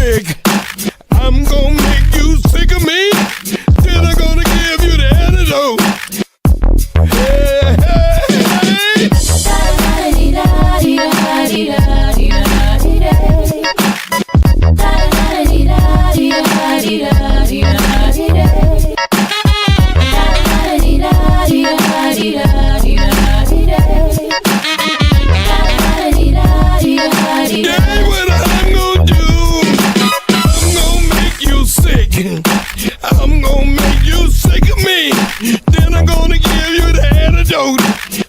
sick. I'm gonna make you sick of me. Then I'm gonna give you the antidote. Hey, hey, yeah, what I'm gonna do, I'm gonna make you sick. I'm gonna make you sick of me. Then I'm gonna give you the antidote.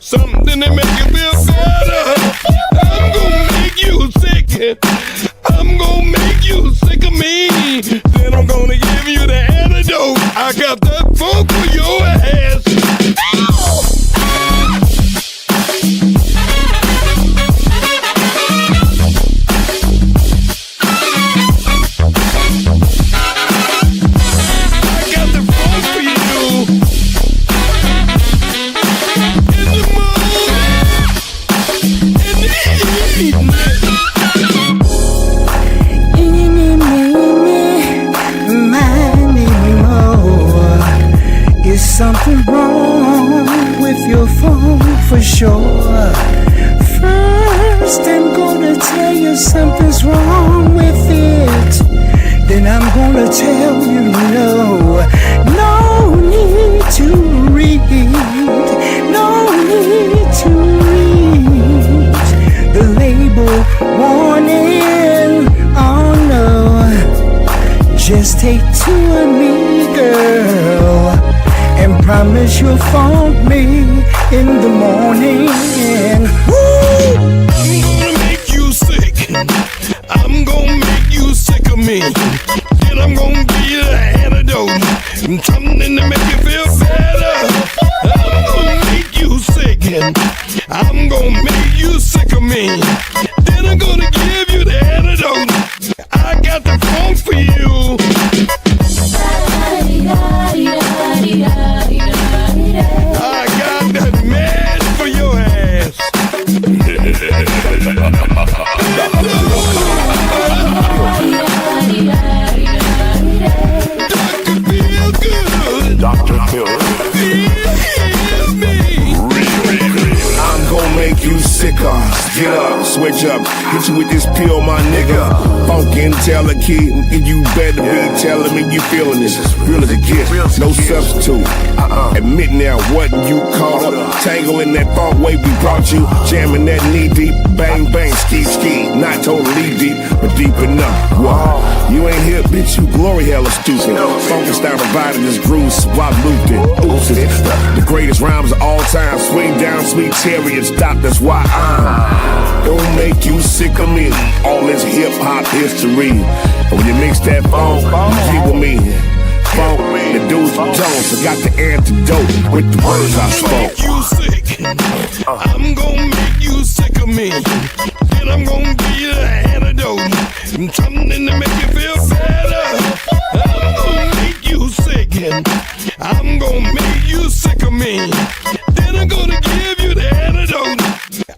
Something to make you feel better. I'm gonna make you sick. I'm gonna make you sick of me. Then I'm gonna give you the antidote. I got that funk for your ass. Something wrong with your phone for sure. First I'm gonna tell you something's wrong with it. Then I'm gonna tell you no need to read. No need to read the label warning. Oh no, just take two of me, girl, and promise you'll phone me in the morning. Woo! I'm gonna make you sick. I'm gonna make you sick of me. Then I'm gonna give you the antidote. Something to make you feel better. I'm gonna make you sick. I'm gonna make you sick of me. Then I'm gonna give you the antidote. I got the phone for you. I got that man for your ass. Dr. Feel Good. Dr. Feel Good. Feel me. I'm gonna make you sicker. Get up, switch up, hit you with this pill, my nigga. Funkin' tell a kid, and you better be telling me you feeling this. Real as it gets, no substitute. Admit now what you caught up. Tangle in that funk way we brought you. Jamming that knee deep, bang bang, ski ski. Not totally deep, but deep enough. Wow, you ain't here, bitch, you glory hella stupid. Funkin' style provided this groove, swap looped it. Oops, the greatest rhymes of all time. Swing down, sweet cherry and stop, that's why I'm don't make you sick of me. All this hip hop history. And when you mix that funk, you get with me. Funk, the dudes Jones, I got the antidote with the words I spoke. You sick. I'm gonna make you sick of me. Then I'm gonna give you the antidote. Something to make you feel better. I'm gonna make you sick. I'm gonna make you sick of me. Then I'm gonna give you the antidote.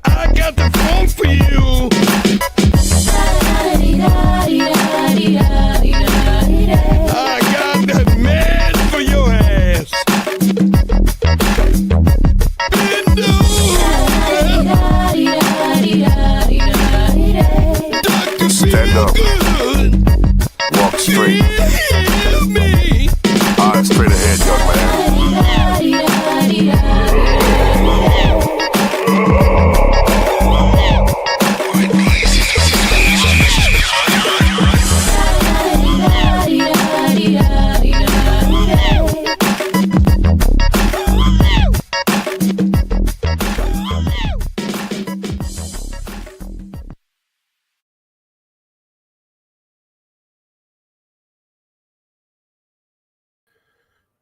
I got the phone for you. I got that man for your ass. Bend over. Dr. Stand up. Good. Walk straight. Hear me. Eyes straight ahead, young man.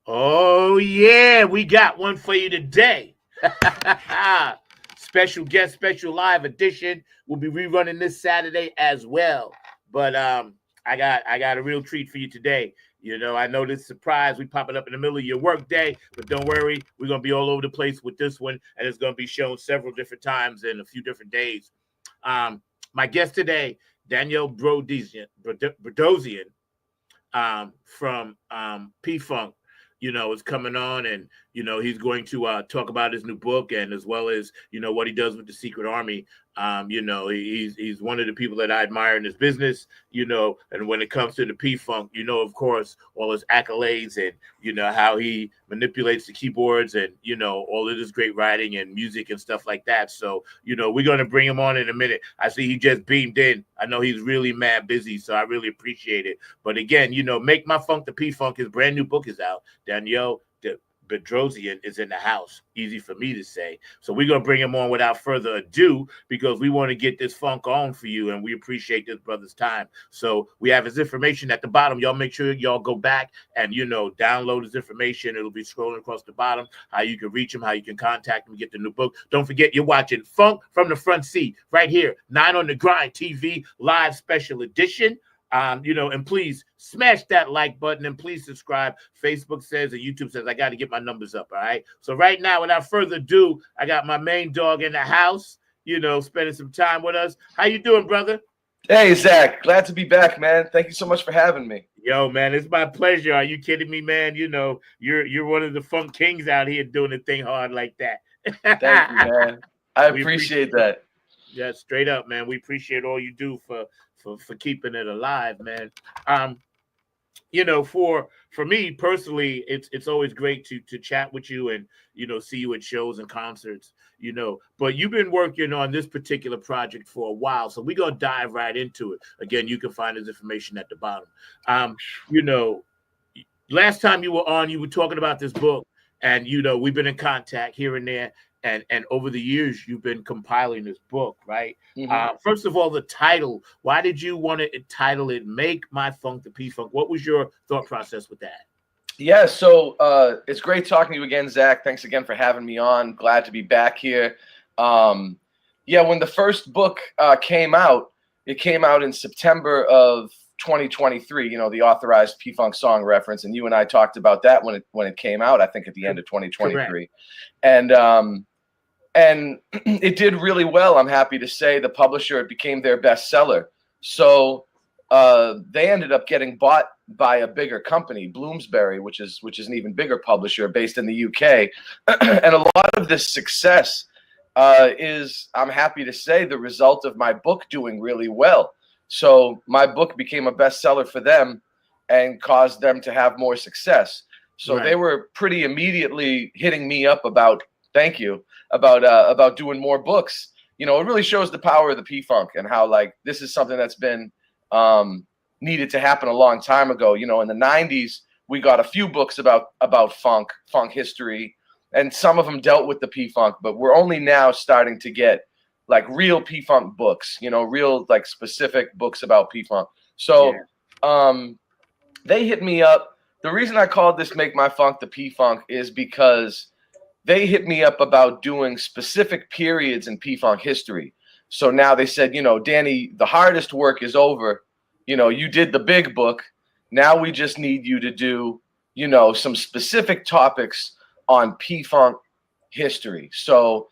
Oh, yeah, we got one for you today. Special guest, special live edition. We'll be rerunning this Saturday as well. But I got a real treat for you today. You know, I know this surprise we popping up in the middle of your work day, but don't worry, we're going to be all over the place with this one, and it's going to be shown several different times in a few different days. My guest today Daniel Brodosian from P-Funk, is coming on, and he's going to talk about his new book, and as well as what he does with the Secret Army. He's one of the people that I admire in his business, and when it comes to the P-Funk, of course, all his accolades, and how he manipulates the keyboards, and all of this great writing and music and stuff like that. So we're going to bring him on in a minute. I see he just beamed in. I know he's really mad busy, so I really appreciate it. But again, Make My Funk the P-Funk, his brand new book is out. Danielle Bedrosian is in the house. Easy for me to say. So we're going to bring him on without further ado, because we want to get this funk on for you, and we appreciate this brother's time. So we have his information at the bottom. Y'all make sure y'all go back and, download his information. It'll be scrolling across the bottom, how you can reach him, how you can contact him, get the new book. Don't forget, you're watching Funk from the Front Seat right here, 9 on the Grind TV live special edition. And please smash that like button, and please subscribe. Facebook says and YouTube says I got to get my numbers up. All right. So right now, without further ado, I got my main dog in the house, spending some time with us. How you doing, brother? Hey, Zach. Glad to be back, man. Thank you so much for having me. Yo, man, it's my pleasure. Are you kidding me, man? You're one of the funk kings out here doing the thing hard like that. Thank you, man. I appreciate that. Yeah, straight up, man. We appreciate all you do for keeping it alive, man. For me personally, it's always great to chat with you and see you at shows and concerts, but you've been working on this particular project for a while, so we're gonna dive right into it. Again, you can find his information at the bottom. Last time you were on, you were talking about this book, and we've been in contact here and there. And over the years, you've been compiling this book, right? Mm-hmm. First of all, the title. Why did you want to title it "Make My Funk the P-Funk"? What was your thought process with that? Yeah, so it's great talking to you again, Zach. Thanks again for having me on. Glad to be back here. When the first book came out, it came out in September of 2023. The authorized P-Funk song reference, and you and I talked about that when it came out. I think at the end of 2023, correct. And it did really well. I'm happy to say the publisher, it became their bestseller. So they ended up getting bought by a bigger company, Bloomsbury, which is an even bigger publisher based in the UK. And a lot of this success is, I'm happy to say, the result of my book doing really well. So my book became a bestseller for them and caused them to have more success. So They were pretty immediately hitting me up about doing more books. It really shows the power of the P-Funk and how this is something that's been needed to happen a long time ago. In the 90s, we got a few books about funk history, and some of them dealt with the P-Funk, but we're only now starting to get real P-Funk books, real specific books about P-Funk. So they hit me up. The reason I called this "Make My Funk the P-Funk" is because they hit me up about doing specific periods in P-Funk history. So now they said, Danny, the hardest work is over. You did the big book. Now we just need you to do, some specific topics on P-Funk history. So,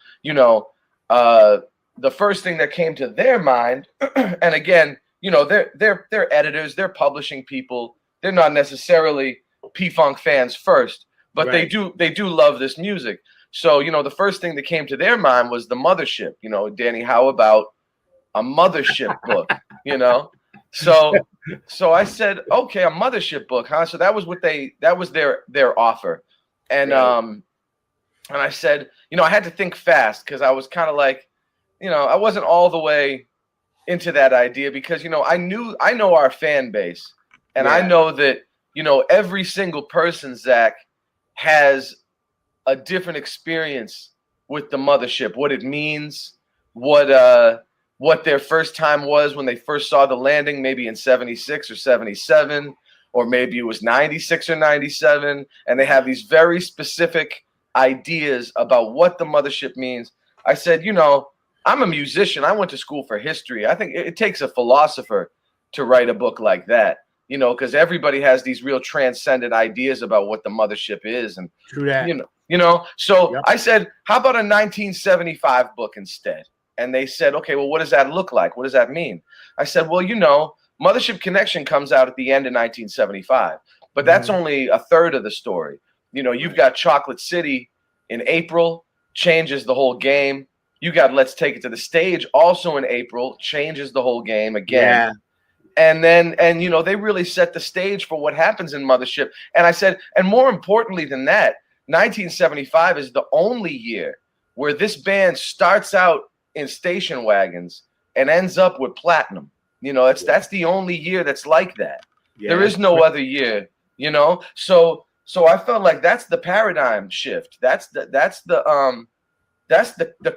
the first thing that came to their mind, and again, they're editors, they're publishing people. They're not necessarily P-Funk fans first, but they do love this music. So, the first thing that came to their mind was the Mothership. Danny, how about a Mothership book? So I said, okay, a Mothership book, huh? So that was their offer. And I said, I had to think fast, because I was kind of I wasn't all the way into that idea, because I know our fan base, and I know that every single person, Zach, has a different experience with the Mothership, what it means, what their first time was when they first saw the landing, maybe in 76 or 77, or maybe it was 96 or 97, and they have these very specific ideas about what the Mothership means. I said, I'm a musician. I went to school for history. I think it takes a philosopher to write a book like that. Because everybody has these real transcendent ideas about what the Mothership is, and true that. So I said, how about a 1975 book instead? And they said, okay, well, what does that look like? What does that mean? I said, well, you know, Mothership Connection comes out at the end of 1975, but that's only a third of the story. You know, you've got Chocolate City in April, changes the whole game. You got Let's Take It to the Stage also in April, changes the whole game again. And then, and you know, they really set the stage for what happens in Mothership. And I said, and more importantly than that, 1975 is the only year where this band starts out in station wagons and ends up with platinum. You know, that's the only year that's like that. There is no other year, you know. So I felt like that's the paradigm shift. That's the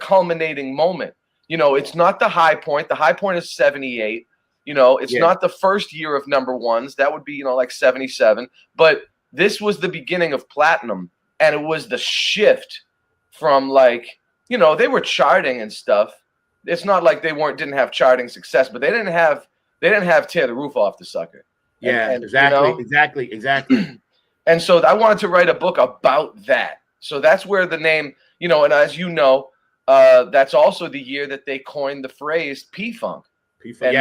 culminating moment. You know, it's not the high point. The high point is 78. You know, it's not the first year of number ones. That would be, you know, like 77. But this was the beginning of platinum, and it was the shift from, like, you know, they were charting and stuff. It's not like they didn't have charting success, but they didn't have Tear the Roof Off the Sucker. And, exactly, you know? exactly. And so I wanted to write a book about that. So that's where the name, you know, and as you know, that's also the year that they coined the phrase P-Funk. P-Funk,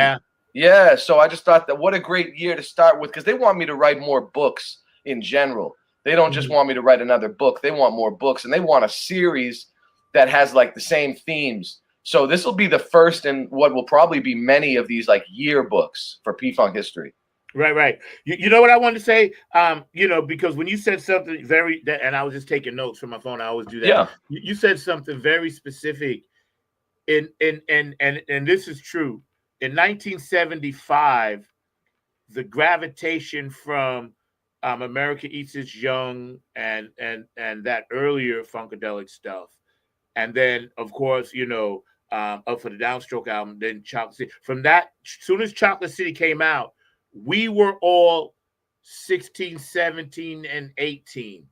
yeah. So I just thought that what a great year to start with, because they want me to write more books in general. They don't just want me to write another book. They want more books, and they want a series that has like the same themes. So this will be the first in what will probably be many of these like yearbooks for P-Funk history. Right. You know what I wanted to say? You know, because when you said something and I was just taking notes from my phone, I always do that. Yeah. You said something very specific, and this is true. In 1975, the gravitation from America Eats Its Young and that earlier funkadelic stuff, and then of course, you know, up for the Downstroke album, then Chocolate City. From that, as soon as Chocolate City came out, we were all 16, 17, and 18.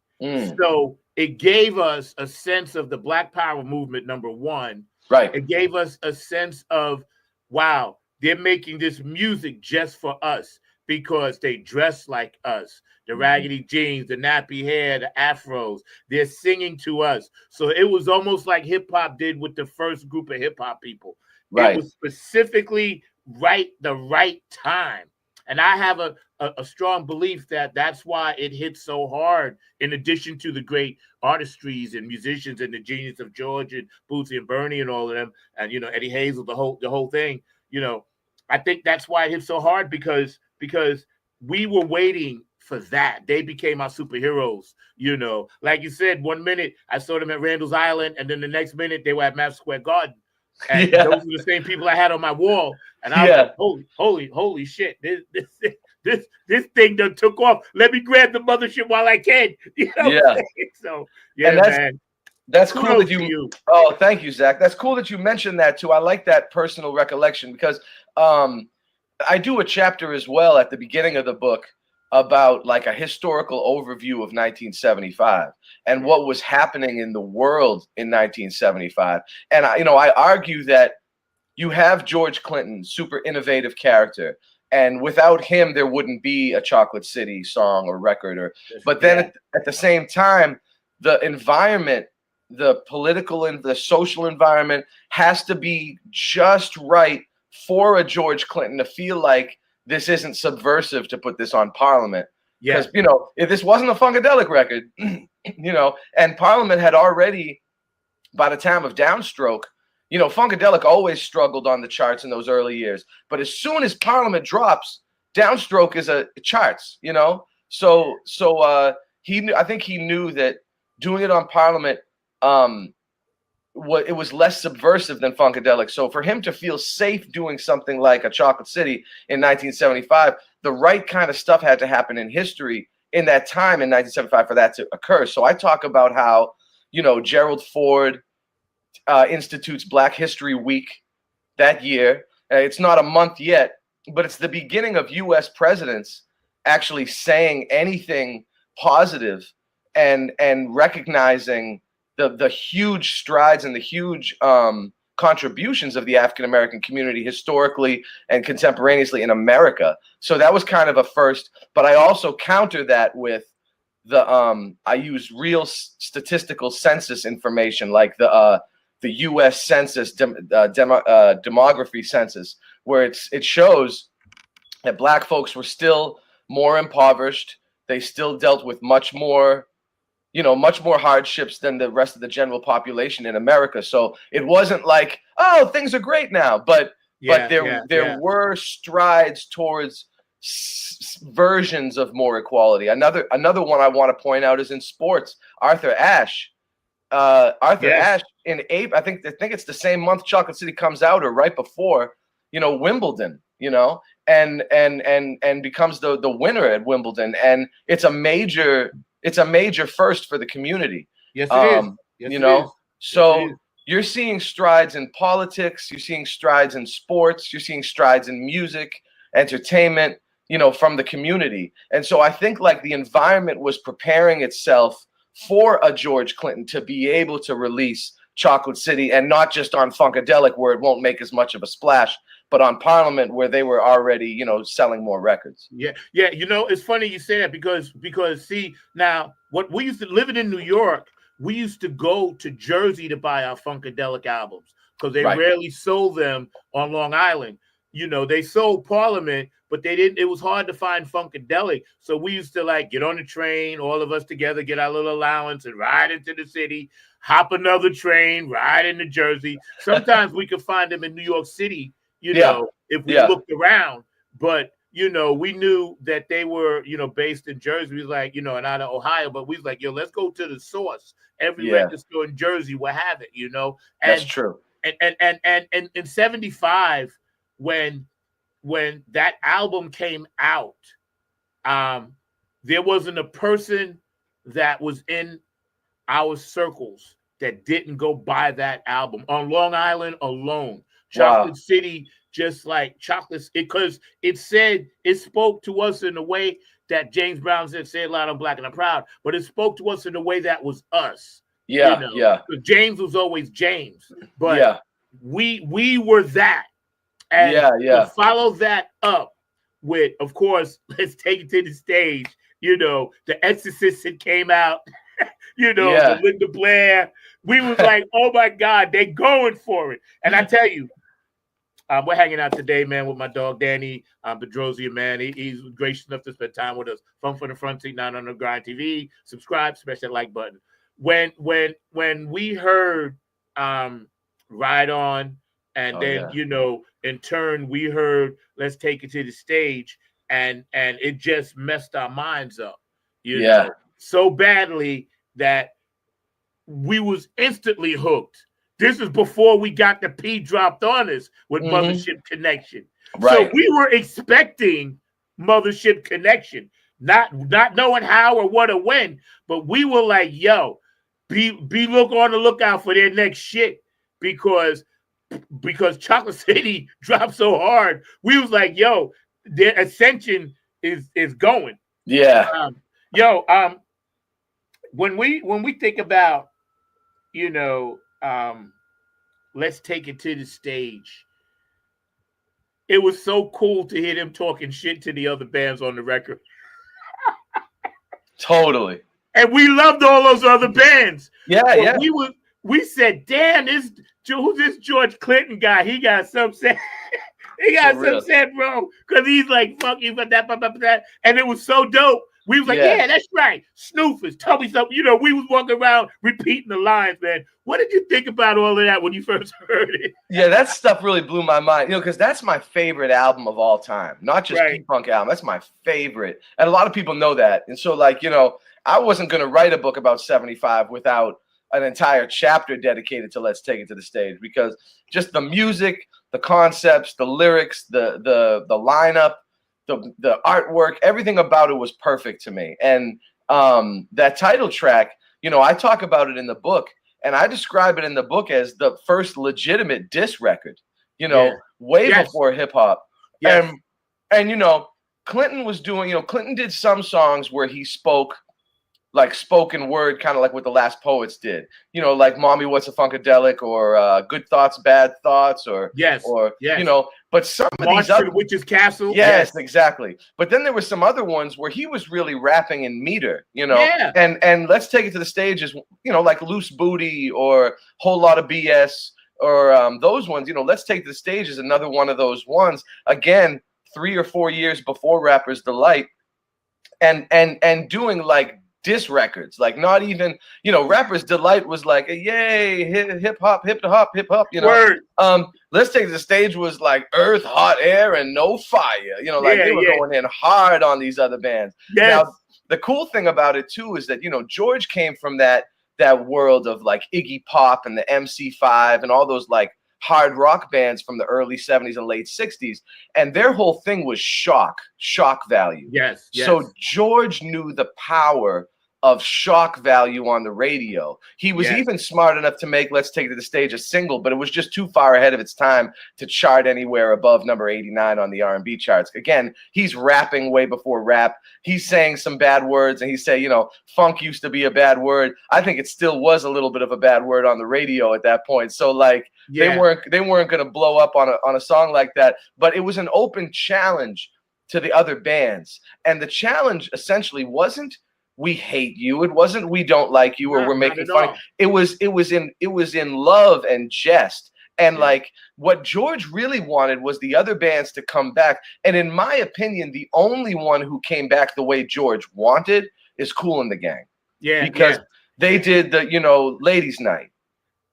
So it gave us a sense of the Black Power movement, number one. Right. It gave us a sense of, wow, they're making this music just for us because they dress like us. The raggedy jeans, the nappy hair, the afros, they're singing to us. So it was almost like hip hop did with the first group of hip hop people. Right. It was specifically the right time. And I have a strong belief that that's why it hit so hard, in addition to the great artistries and musicians and the genius of George and Bootsy and Bernie and all of them, and, you know, Eddie Hazel, the whole thing. You know, I think that's why it hit so hard, because we were waiting for that. They became our superheroes, you know. Like you said, 1 minute I saw them at Randall's Island, and then the next minute they were at Madison Square Garden. And those were the same people I had on my wall. And I was like, holy shit, this thing done took off. Let me grab the mothership while I can. You know So man. That's cool that you. Oh, thank you, Zach. That's cool that you mentioned that too. I like that personal recollection, because I do a chapter as well at the beginning of the book about like a historical overview of 1975 and what was happening in the world in 1975. And I argue that you have George Clinton, super innovative character, and without him there wouldn't be a Chocolate City song or record. But then at the same time, the environment, the political and the social environment has to be just right for a George Clinton to feel like this isn't subversive to put this on Parliament. Because, if this wasn't a Funkadelic record, and Parliament had already, by the time of Downstroke, Funkadelic always struggled on the charts in those early years. But as soon as Parliament drops, Downstroke is a charts, So I think he knew that doing it on Parliament, it was less subversive than Funkadelic. So for him to feel safe doing something like a Chocolate City in 1975, the right kind of stuff had to happen in history in that time in 1975 for that to occur. So I talk about how, Gerald Ford institutes Black History Week that year. It's not a month yet, but it's the beginning of U.S. presidents actually saying anything positive and recognizing the huge strides and the huge contributions of the African-American community historically and contemporaneously in America. So that was kind of a first, but I also counter that with I use real statistical census information, like the U.S. Census demography census, where it shows that Black folks were still more impoverished. They still dealt with much more hardships than the rest of the general population in America. So it wasn't like, oh, things are great now, but there were strides towards versions of more equality. Another one I want to point out is in sports. Arthur Ashe in April, I think it's the same month Chocolate City comes out, or right before, Wimbledon, and becomes the winner at Wimbledon, and it's a major first for the community. Yes, it is. Yes, so you're seeing strides in politics, you're seeing strides in sports, you're seeing strides in music, entertainment, from the community. And so I think like the environment was preparing itself for a George Clinton to be able to release Chocolate City, and not just on Funkadelic, where it won't make as much of a splash, but on Parliament, where they were already, selling more records. Yeah. It's funny you say that because see, now what we used to living in New York, we used to go to Jersey to buy our Funkadelic albums because they rarely sold them on Long Island. They sold Parliament, but they didn't. It was hard to find Funkadelic, so we used to like get on the train, all of us together, get our little allowance, and ride into the city, hop another train, ride into Jersey. Sometimes we could find them in New York City, if we looked around. But we knew that they were, based in Jersey. We was like, and out of Ohio, but we was like, let's go to the source. Every record store in Jersey will have it, And, that's true. And in '75. When that album came out, there wasn't a person that was in our circles that didn't go buy that album on Long Island alone. Chocolate City, just like chocolates, because it spoke to us in a way that James Brown said, "Say it loud, I'm black and I'm proud," but it spoke to us in a way that was us. James was always James, but we were that. And to follow that up with, of course, Let's Take It to the Stage, the Exorcist that came out, the Linda Blair. We was like, oh my God, they're going for it. And I tell you, we're hanging out today, man, with my dog Danny, BEDROSIAN, man. He's gracious enough to spend time with us. Fun for the Front Seat, 9 on the Grind TV. Subscribe, smash that like button. When we heard Ride On, and then in turn we heard Let's Take It to the Stage, and it just messed our minds up, so badly that we was instantly hooked. This is before we got the P dropped on us with Mothership Connection. So we were expecting Mothership Connection, not knowing how or what or when, but we were like, yo, be on the lookout for their next shit, because Chocolate City dropped so hard. We was like, yo, their ascension is going. When we think about, Let's Take It to the Stage, it was so cool to hear them talking shit to the other bands on the record. Totally. And we loved all those other bands. We said, damn, who's this George Clinton guy? He got some sense. He got some sense, bro. Because he's like, fuck you for that. And it was so dope. We was like, yeah, that's right. Snoofers, tell me something. We was walking around repeating the lines, man. What did you think about all of that when you first heard it? Yeah, that stuff really blew my mind. Because that's my favorite album of all time. Not just P-Funk album. That's my favorite. And a lot of people know that. And so, I wasn't going to write a book about 75 without an entire chapter dedicated to Let's Take It to the Stage, because just the music, the concepts, the lyrics, the lineup, the artwork, everything about it was perfect to me. And that title track, I talk about it in the book, and I describe it in the book as the first legitimate diss record, way before hip hop. And Clinton was doing, Clinton did some songs where he spoke like spoken word, kind of like what the Last Poets did, like Mommy, What's a Funkadelic, or Good Thoughts, Bad Thoughts, or But some of March these to other the Witch's Castle. yes, exactly. But then there were some other ones where he was really rapping in meter, you know. Yeah. And let's take it to the stages, you know, like Loose Booty or Whole Lot of BS or those ones. You know, Let's Take it to the Stage is another one of those ones. Again, 3 or 4 years before Rapper's Delight, and doing like diss records, like not even, you know, Rapper's Delight was like, yay, hip hop, you know. Word. Let's Take the Stage was like Earth, Hot Air, and No Fire, you know, like they were going in hard on these other bands. Yes. Now, the cool thing about it too is that, you know, George came from that world of like Iggy Pop and the MC5 and all those like hard rock bands from the early 70s and late 60s, and their whole thing was shock value. Yes. So George knew the power of shock value on the radio. He was even smart enough to make Let's Take It to the Stage a single, but it was just too far ahead of its time to chart anywhere above number 89 on the R&B charts. Again, he's rapping way before rap. He's saying some bad words, and he say, you know, funk used to be a bad word. I think it still was a little bit of a bad word on the radio at that point. So like they weren't going to blow up on a song like that, but it was an open challenge to the other bands. And the challenge essentially wasn't we hate you. It wasn't we don't like you or we're making fun. It was in love and jest. And like what George really wanted was the other bands to come back. And in my opinion, the only one who came back the way George wanted is Kool and the Gang. Yeah. Because they did the, you know, Ladies Night.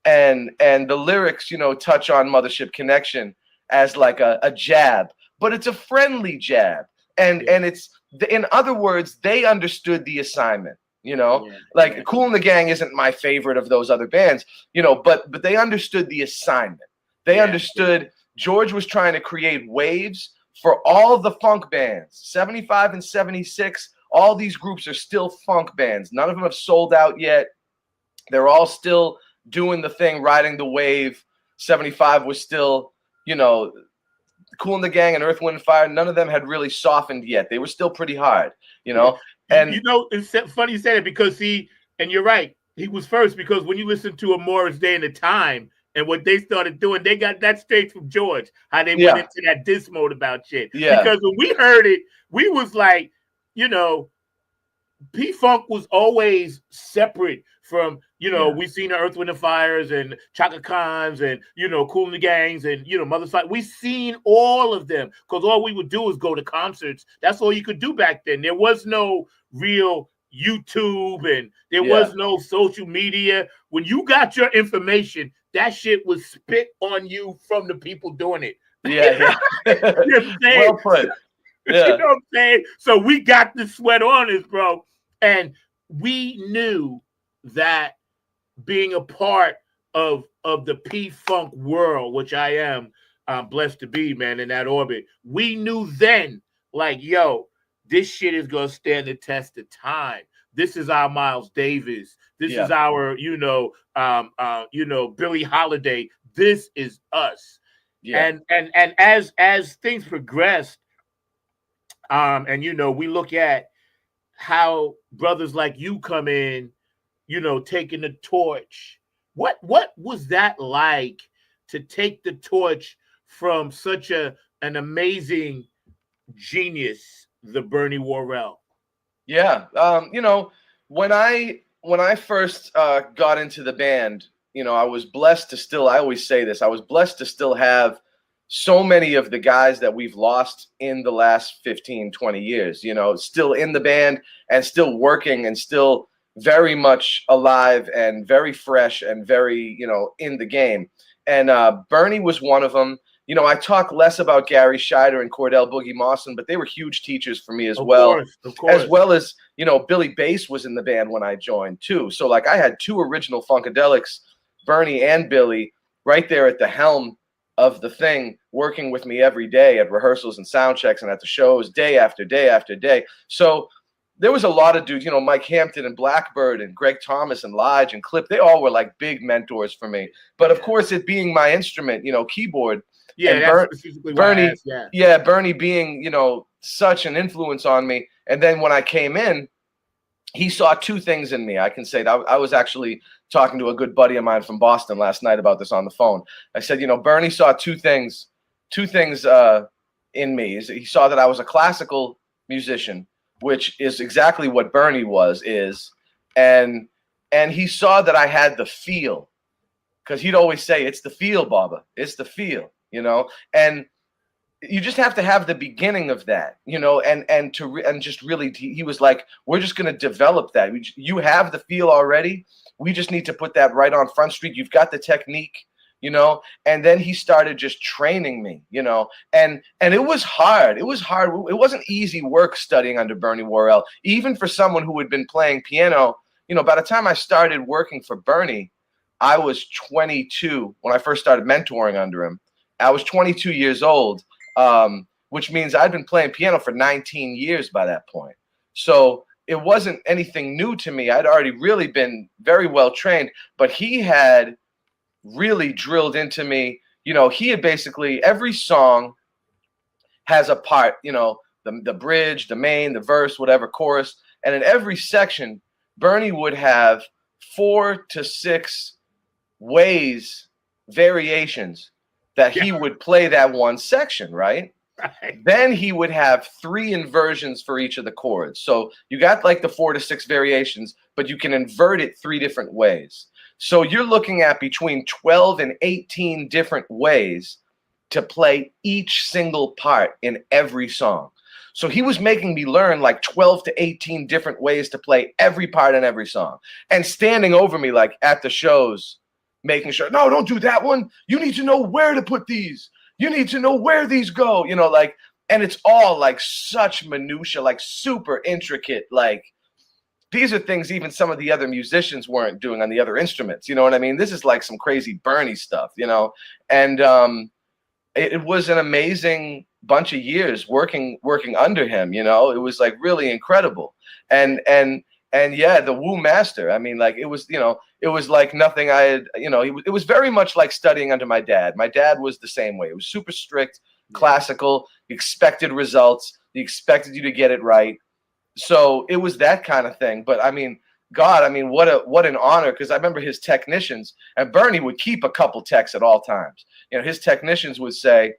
And the lyrics, you know, touch on Mothership Connection as like a jab, but it's a friendly jab. And it's, in other words, they understood the assignment, you know, like Kool and the Gang isn't my favorite of those other bands, you know, but they understood the assignment. They understood George was trying to create waves for all the funk bands, 75 and 76. All these groups are still funk bands. None of them have sold out yet. They're all still doing the thing, riding the wave. 75 was still, you know, Kool and the Gang and Earth, Wind and Fire, none of them had really softened yet. They were still pretty hard, you know. And you know, it's funny you say that because and you're right, he was first, because when you listen to a Morris Day and the Time and what they started doing, they got that straight from George, how they went into that diss mode about shit. Yeah. Because when we heard it, we was like, you know, P-Funk was always separate from, you know, we've seen the Earth, Wind and Fires and Chaka Khans and, you know, Kool and the Gangs and, you know, Motherfucker. We've seen all of them because all we would do is go to concerts. That's all you could do back then. There was no real YouTube and there was no social media. When you got your information, that shit was spit on you from the people doing it. Yeah. You know what I'm saying? Well put. Yeah. You know what I'm saying? So we got the sweat on us, bro. And we knew that being a part of the P-Funk world, which I am blessed to be, man, in that orbit, we knew then, like, yo, this shit is going to stand the test of time. This is our Miles Davis. This is our, you know, Billie Holiday. This is us. Yeah. And as things progressed, and, you know, we look at how brothers like you come in, you know, taking the torch. What was that like to take the torch from such an amazing genius, the Bernie Worrell? Yeah. You know, when I first got into the band, you know, I was blessed to still, I always say this, I was blessed to still have so many of the guys that we've lost in the last 15, 20 years, you know, still in the band and still working and still very much alive and very fresh and very, you know, in the game. And Bernie was one of them. You know, I talk less about Gary Scheider and Cordell Boogie Mawson, but they were huge teachers for me as well. Of course. As well as, you know, Billy Bass was in the band when I joined too. So like I had two original Funkadelics, Bernie and Billy, right there at the helm of the thing, working with me every day at rehearsals and sound checks and at the shows day after day after day. So there was a lot of dudes, you know, Mike Hampton and Blackbird and Greg Thomas and Lige and Clip. They all were like big mentors for me. But of course, it being my instrument, you know, keyboard. Yeah, that's specifically Bernie. Bernie being, you know, such an influence on me. And then when I came in, he saw two things in me. I can say that I was actually talking to a good buddy of mine from Boston last night about this on the phone. I said, you know, Bernie saw two things two things in me. He saw that I was a classical musician, which is exactly what Bernie is, and he saw that I had the feel, because he'd always say, "It's the feel, Baba. It's the feel," and you just have to have the beginning of that, and just really, he was like, "We're just going to develop that. You have the feel already. We just need to put that right on Front Street. You've got the technique." And then he started just training me, and it was hard. It was hard. It wasn't easy work studying under Bernie Worrell, even for someone who had been playing piano. By the time I started working for Bernie, I was 22 when I first started mentoring under him. I was 22 years old, which means I'd been playing piano for 19 years by that point. So it wasn't anything new to me. I'd already really been very well trained, but he had really drilled into me. He had basically, every song has a part, the bridge, the main, the verse, whatever, chorus. And in every section, Bernie would have 4 to 6 variations that he would play that one section, right? Then he would have 3 inversions for each of the chords. So you got like the 4 to 6 variations, but you can invert it 3 different ways. So you're looking at between 12 and 18 different ways to play each single part in every song. So he was making me learn like 12 to 18 different ways to play every part in every song, and standing over me like at the shows, making sure, no, don't do that one. You need to know where to put these. You need to know where these go, and it's all like such minutia, like super intricate, like these are things even some of the other musicians weren't doing on the other instruments. You know what I mean? This is like some crazy Bernie stuff, and it was an amazing bunch of years working under him. It was like really incredible. And yeah, the Wu master. I mean, like it was like nothing I had. It was very much like studying under my dad. My dad was the same way. It was super strict, classical. He expected results. He expected you to get it right. So it was that kind of thing. But I mean, God, what an honor, because I remember his technicians, and Bernie would keep a couple techs at all times. His technicians would say,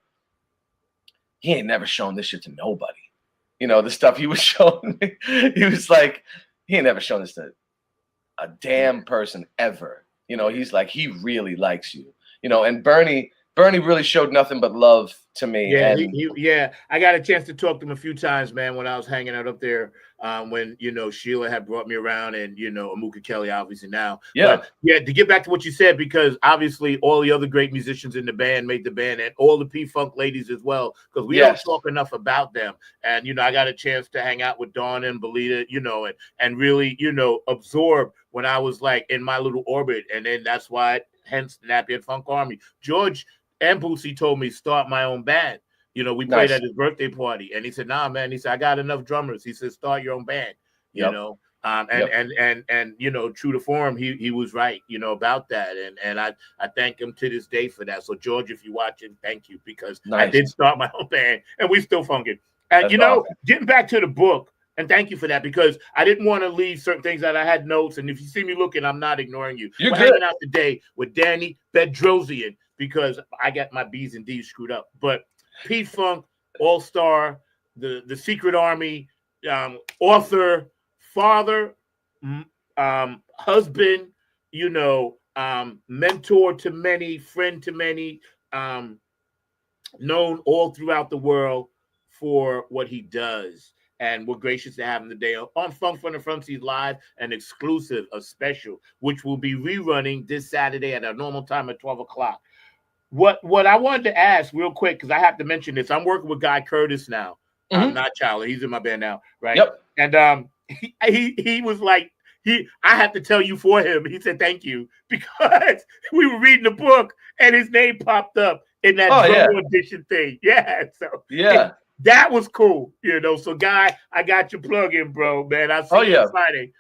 he ain't never shown this shit to nobody. The stuff he was showing me, he was like, he ain't never shown this to a damn person ever. He's like, he really likes you. And Bernie really showed nothing but love to me. Yeah, I got a chance to talk to him a few times, man, when I was hanging out up there, when Sheila had brought me around, and Amuka Kelly obviously now. But, to get back to what you said, because obviously all the other great musicians in the band made the band, and all the P-Funk ladies as well, because we don't talk enough about them. And I got a chance to hang out with Dawn and Belita, and really absorb when I was like in my little orbit. And then that's why, hence the Nappy and Funk Army. George and Boosie told me start my own band. We played at his birthday party, and he said, "Nah, man." He said, "I got enough drummers." He said, "Start your own band." And true to form, he was right, about that, and I thank him to this day for that. So George, if you're watching, thank you, because I did start my own band, and we still funking. And awesome. Getting back to the book. And thank you for that, because I didn't want to leave certain things that I had notes. And if you see me looking, I'm not ignoring you. We're hanging out today with Danny BEDROSIAN, because I got my B's and D's screwed up. But P-Funk, All-Star, the Secret Army, author, father, husband, mentor to many, friend to many, known all throughout the world for what he does. And we're gracious to have him today on Funk from the Front Seat Live, an exclusive, a special, which will be rerunning this Saturday at our normal time at 12 o'clock. What I wanted to ask real quick, because I have to mention this, I'm working with Guy Curtis now. Not Charlie. He's in my band now, right? Yep. And he was like, I have to tell you for him. He said thank you, because we were reading the book and his name popped up in that edition thing. Yeah. So that was cool, So, Guy, I got your plug in, bro, man. I'll see you Friday.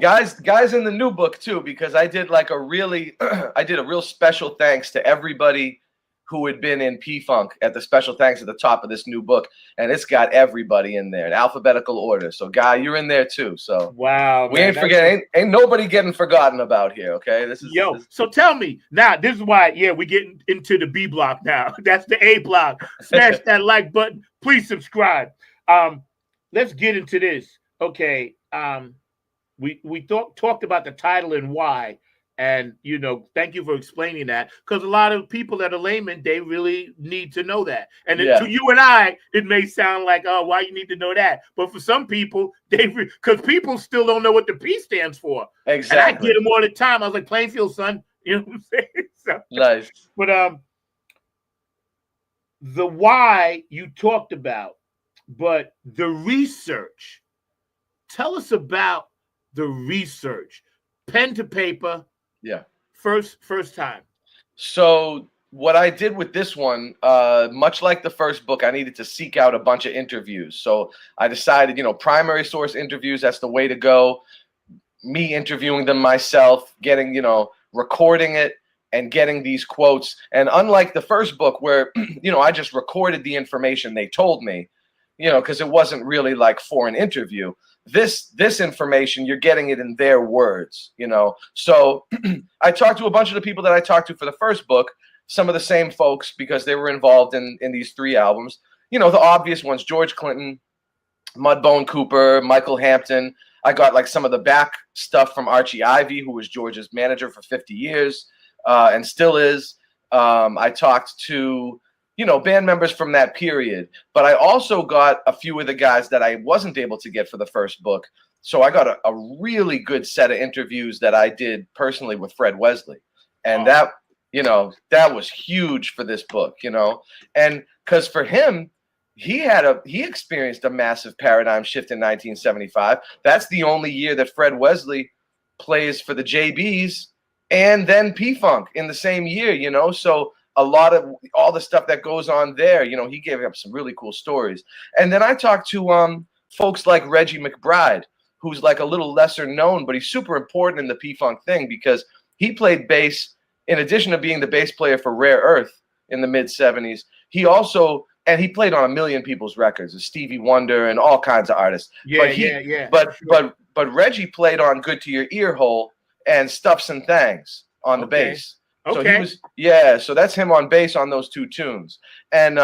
Guys in the new book too, because I did like a real special thanks to everybody who had been in P-Funk at the special thanks at the top of this new book, and it's got everybody in there in alphabetical order. So, Guy, you're in there too. So, wow, we man, ain't forgetting. Ain't nobody getting forgotten about here. Okay, this is So tell me now. This is why, we getting into the B block now. That's the A block. Smash that like button. Please subscribe. Let's get into this. Okay. We talked about the title and why. And, thank you for explaining that, because a lot of people that are laymen, they really need to know that. And to you and I, it may sound like, oh, why you need to know that? But for some people, because people still don't know what the P stands for. Exactly. And I get them all the time. I was like, Plainfield, son. You know what I'm saying? So, nice. But the why you talked about, but the research. Tell us about the research. Pen to paper. Yeah. First time. So what I did with this one, much like the first book, I needed to seek out a bunch of interviews. So I decided, primary source interviews, that's the way to go. Me interviewing them myself, getting, recording it and getting these quotes. And unlike the first book where, I just recorded the information they told me, because it wasn't really like for an interview. This information, you're getting it in their words, So I talked to a bunch of the people that I talked to for the first book, some of the same folks, because they were involved in these 3 albums. The obvious ones, George Clinton, Mudbone Cooper, Michael Hampton. I got like some of the back stuff from Archie Ivy, who was George's manager for 50 years and still is. I talked to band members from that period. But I also got a few of the guys that I wasn't able to get for the first book. So I got a really good set of interviews that I did personally with Fred Wesley. And that was huge for this book, And because for him, he experienced a massive paradigm shift in 1975. That's the only year that Fred Wesley plays for the JBs and then P-Funk in the same year, So a lot of all the stuff that goes on there, he gave up some really cool stories. And then I talked to folks like Reggie McBride, who's like a little lesser known, but he's super important in the P-Funk thing because he played bass in addition to being the bass player for Rare Earth in the mid-'70s. He also he played on a million people's records, Stevie Wonder and all kinds of artists. But Reggie played on Good to Your Ear Hole and Stuffs and Things on the bass. So he was, so that's him on bass on those 2 tunes. And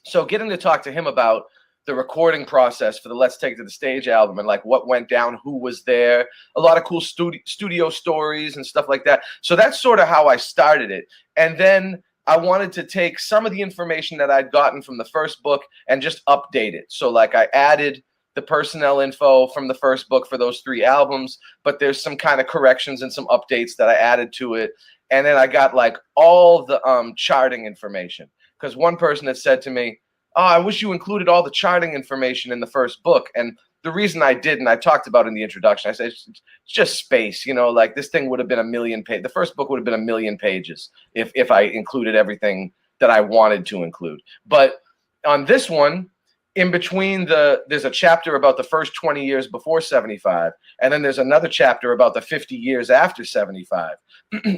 so getting to talk to him about the recording process for the Let's Take It to the Stage album and like what went down, who was there, a lot of cool studio stories and stuff like that. So that's sort of how I started it. And then I wanted to take some of the information that I'd gotten from the first book and just update it. So like I added the personnel info from the first book for those 3 albums, but there's some kind of corrections and some updates that I added to it. And then I got like all the charting information, because one person had said to me, oh, I wish you included all the charting information in the first book. And the reason I didn't, I talked about in the introduction, I said, it's just space, like this thing would have been 1,000,000 pages. The first book would have been 1,000,000 pages if I included everything that I wanted to include. But on this one, in between there's a chapter about the first 20 years before 75, and then there's another chapter about the 50 years after 75.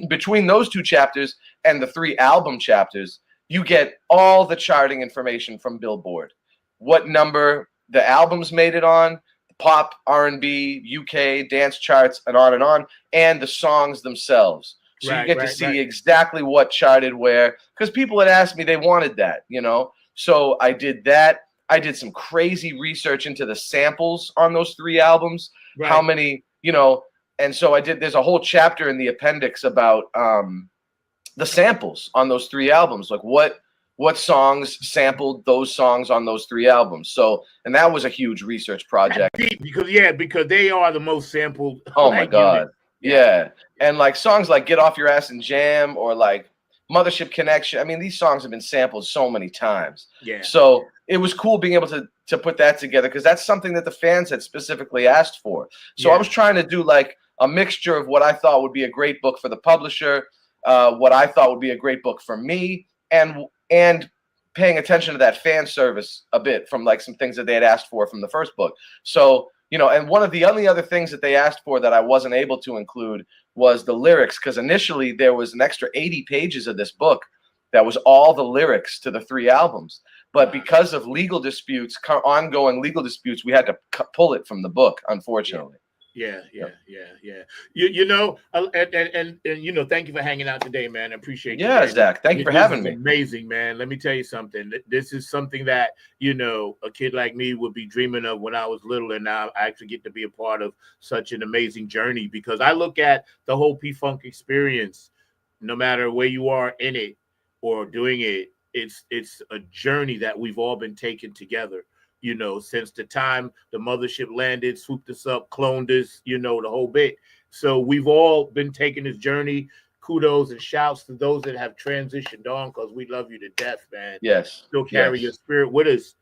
Between those 2 chapters and the 3 album chapters, you get all the charting information from Billboard. What number the albums made it on, pop, R&B, UK, dance charts, and on, and the songs themselves. So you get to see exactly what charted where, because people had asked me, they wanted that, So I did that. I did some crazy research into the samples on those 3 albums, how many, and so there's a whole chapter in the appendix about the samples on those 3 albums, like what songs sampled those songs on those 3 albums. So, and that was a huge research project. Because they are the most sampled. Oh my God. Yeah. And like songs like Get Off Your Ass and Jam or like Mothership Connection. I mean, these songs have been sampled so many times. Yeah. So it was cool being able to put that together because that's something that the fans had specifically asked for. So I was trying to do like a mixture of what I thought would be a great book for the publisher, what I thought would be a great book for me, and paying attention to that fan service a bit from like some things that they had asked for from the first book. So, and one of the only other things that they asked for that I wasn't able to include was the lyrics, because initially there was an extra 80 pages of this book that was all the lyrics to the 3 albums. But because of legal disputes, ongoing legal disputes, we had to pull it from the book, unfortunately. Yeah. You know, and you know, thank you for hanging out today, man. I appreciate you. Yeah, Zach, thank you for having me. Amazing, man. Let me tell you something. This is something that, you know, a kid like me would be dreaming of when I was little, and now I actually get to be a part of such an amazing journey, because I look at the whole P-Funk experience, no matter where you are in it or doing it, it's a journey that we've all been taking together. You know, since the time the mothership landed, swooped us up, cloned us, you know, the whole bit. So we've all been taking this journey. Kudos and shouts to those that have transitioned on, because we love you to death, man. Yes. Still carry your spirit with us.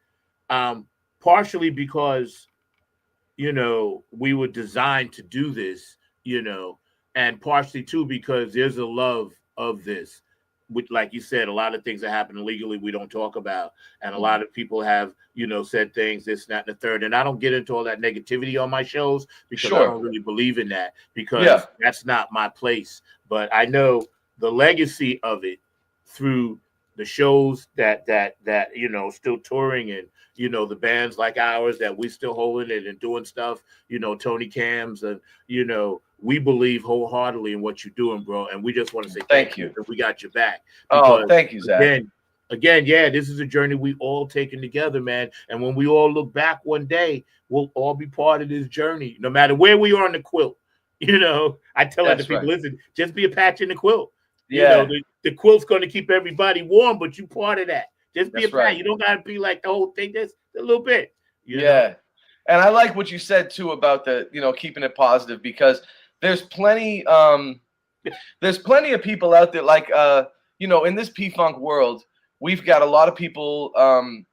Partially because, you know, we were designed to do this, you know, and partially too because there's a love of this. Which, like you said, a lot of things that happen illegally we don't talk about, and a lot of people have, you know, said things, this, that, and the third. And I don't get into all that negativity on my shows because I don't really believe in that, because that's not my place. But I know the legacy of it through the shows that you know, still touring, and you know, the bands like ours that we still holding it and doing stuff, you know, Tony Cams, and you know, we believe wholeheartedly in what you're doing, bro. And we just want to say thank you. We got your back. Oh, thank you, Zach. Again, yeah, this is a journey we all taken together, man. And when we all look back one day, we'll all be part of this journey, no matter where we are in the quilt. You know, I tell other people, listen, just be a patch in the quilt. You know, the quilt's going to keep everybody warm, but you part of that. Just be a patch. You don't got to be like the whole thing. Just a little bit. You know? And I like what you said too about the, you know, keeping it positive, because there's plenty of people out there, like you know, in this P-Funk world, we've got a lot of people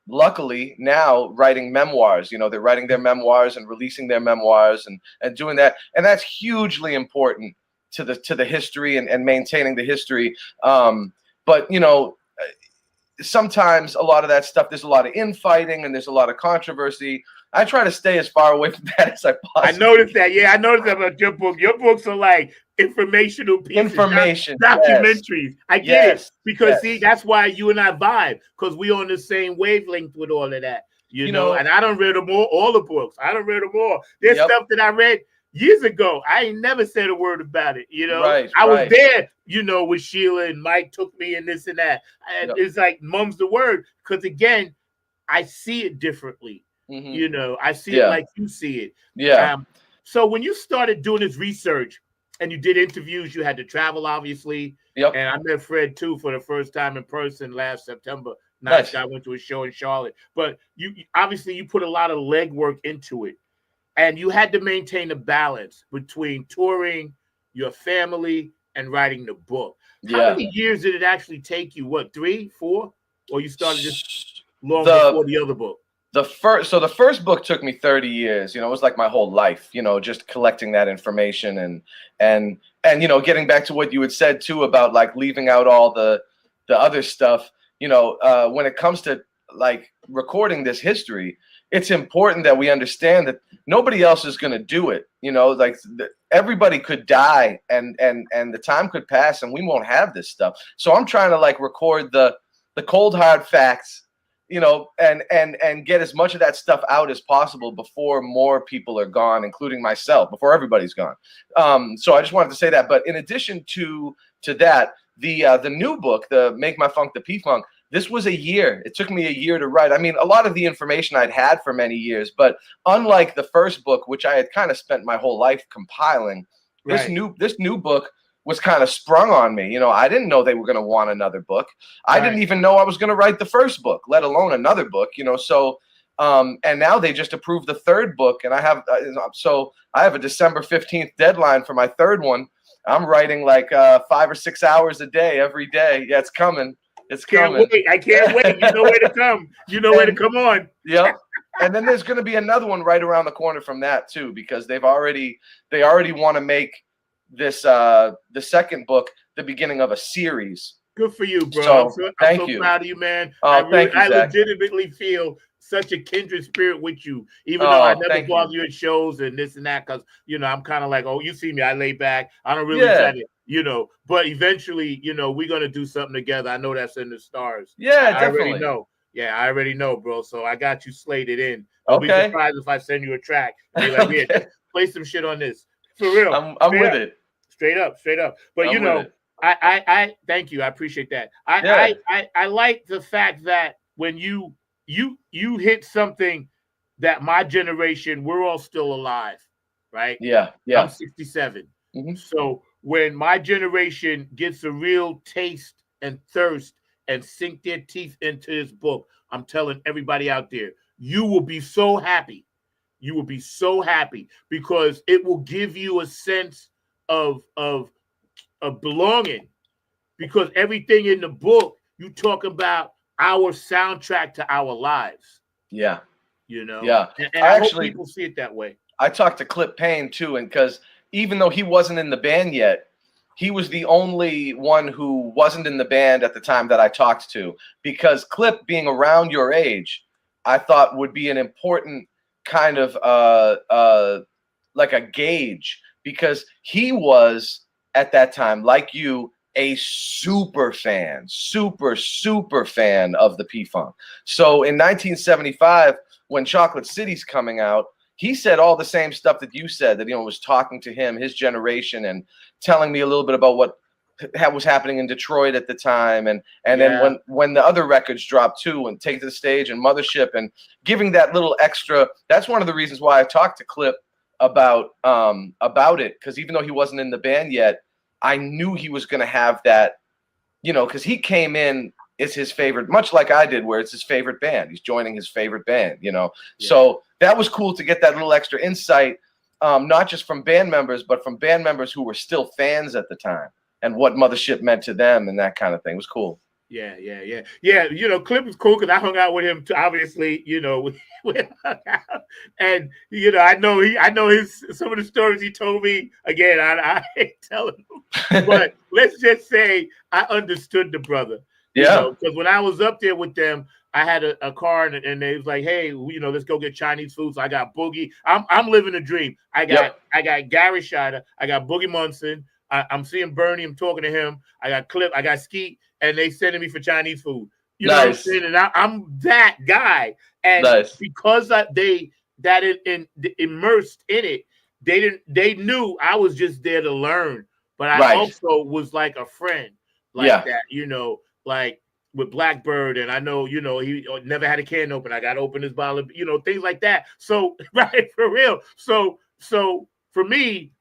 luckily now writing memoirs. You know, they're writing their memoirs and releasing their memoirs and doing that, and that's hugely important to the history and maintaining the history. But you know, sometimes a lot of that stuff, there's a lot of infighting and there's a lot of controversy. I try to stay as far away from that as I possibly can. I noticed that. Yeah, I noticed that about your book. Your books are like informational pieces, documentaries. I get it, because see, that's why you and I vibe, because we on the same wavelength with all of that. You know, and I done read them all the books. I done read them all. There's stuff that I read years ago. I ain't never said a word about it. You know, I was there, you know, with Sheila and Mike took me and this and that. And it's like mum's the word, because again, I see it differently. You know, I see it like you see it. So when you started doing this research and you did interviews, you had to travel, obviously. And I met Fred too for the first time in person last September. Nice guy. Went to a show in Charlotte. But you obviously you put a lot of legwork into it, and you had to maintain a balance between touring, your family, and writing the book. How many years did it actually take you? What, 3, 4? Or you started just long before the other book? The first book took me 30 years. You know, it was like my whole life, you know, just collecting that information and you know, getting back to what you had said too about like leaving out all the other stuff. You know, when it comes to like recording this history, it's important that we understand that nobody else is going to do it. You know, like everybody could die and the time could pass and we won't have this stuff. So I'm trying to like record the cold hard facts, you know, and get as much of that stuff out as possible before more people are gone, including myself, before everybody's gone. So I just wanted to say that. But in addition to that, the new book, the Make My Funk the P-Funk, this was a year. It took me a year to write. I mean, a lot of the information I'd had for many years, but unlike the first book, which I had kind of spent my whole life compiling, this new book was kind of sprung on me. You know, I didn't know they were going to want another book. I didn't even know I was going to write the first book, let alone another book, you know. So, and now they just approved the third book, and I have a December 15th deadline for my third one. I'm writing like 5 or 6 hours a day, every day. Yeah, it's coming. It's coming. I can't wait. You know where to come. You know where to come on. Yep. And then there's going to be another one right around the corner from that too, because they already want to make this the second book the beginning of a series. Good for you, bro. So, I'm so proud of you, man. I legitimately feel such a kindred spirit with you, even though I never bother you at shows and this and that, because you know I'm kind of like, oh, you see me, I lay back. I don't really try to you know, but eventually, you know, we're gonna do something together. I know that's in the stars. Yeah, I already definitely. know. Yeah, I already know, bro. So I got you slated in. Don't be Okay. surprised if I send you a track and be like, yeah, Okay. just play some shit on this. For real. I'm Straight with up. it. Straight up, straight up. But you I'm with know, it. I thank you. I appreciate that. Yeah. I like the fact that when you hit something that my generation, we're all still alive, right? Yeah. I'm Yeah. 67. Hmm. So when my generation gets a real taste and thirst and sink their teeth into this book, I'm telling everybody out there, you will be so happy. You will be so happy because it will give you a sense of belonging. Because everything in the book, you talk about our soundtrack to our lives. Yeah. You know, Yeah. and I hope people see it that way. I talked to Clip Payne too, and because even though he wasn't in the band yet, he was the only one who wasn't in the band at the time that I talked to. Because Clip, being around your age, I thought would be an important kind of like a gauge, because he was at that time, like you, a super fan, super fan of the P-Funk. So in 1975, when Chocolate City's coming out, he said all the same stuff that you said, that, you know, was talking to him, his generation, and telling me a little bit about what was happening in Detroit at the time, and then when the other records dropped too, and Take to the Stage and Mothership, and giving that little extra. That's one of the reasons why I talked to Clip about it, because even though he wasn't in the band yet, I knew he was going to have that, you know, because he came in, it's his favorite, much like I did, where it's his favorite band. He's joining his favorite band, you know. Yeah. So that was cool to get that little extra insight, not just from band members, but from band members who were still fans at the time, and what Mothership meant to them, and that kind of thing. It was cool. Yeah. You know, Clip was cool because I hung out with him too, obviously. You know, we hung out, and you know, I know his some of the stories he told me. Again, I ain't telling him, but let's just say I understood the brother. Yeah, because when I was up there with them, I had a car, and they was like, "Hey, you know, let's go get Chinese food." So I got Boogie. I'm living a dream. I got Gary Scheider. I got Boogie Munson. I'm seeing Bernie. I'm talking to him. I got Clip. I got Skeet, and they sending me for Chinese food. You know what I'm saying? And I'm that guy. And because they immersed in it, they knew I was just there to learn, but I also was like a friend, like that. You know, like with Blackbird, and I know, you know, he never had a can open. I got to open his bottle, you know, things like that. So for real. So for me,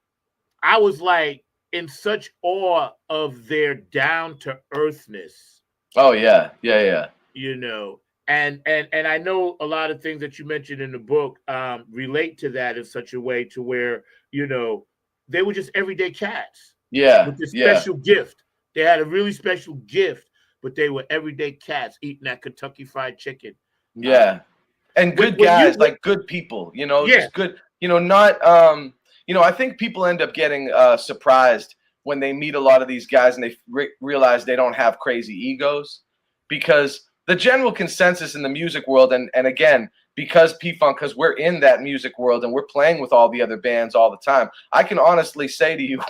I was like in such awe of their down to earthness. Oh yeah. You know, and I know a lot of things that you mentioned in the book relate to that in such a way to where, you know, they were just everyday cats. Yeah. With this special gift. They had a really special gift, but they were everyday cats eating that Kentucky Fried Chicken. Yeah. And good guys, like good people, you know, just good, you know, not you know, I think people end up getting surprised when they meet a lot of these guys and they realize they don't have crazy egos, because the general consensus in the music world, and again, because P-Funk, because we're in that music world and we're playing with all the other bands all the time, I can honestly say to you,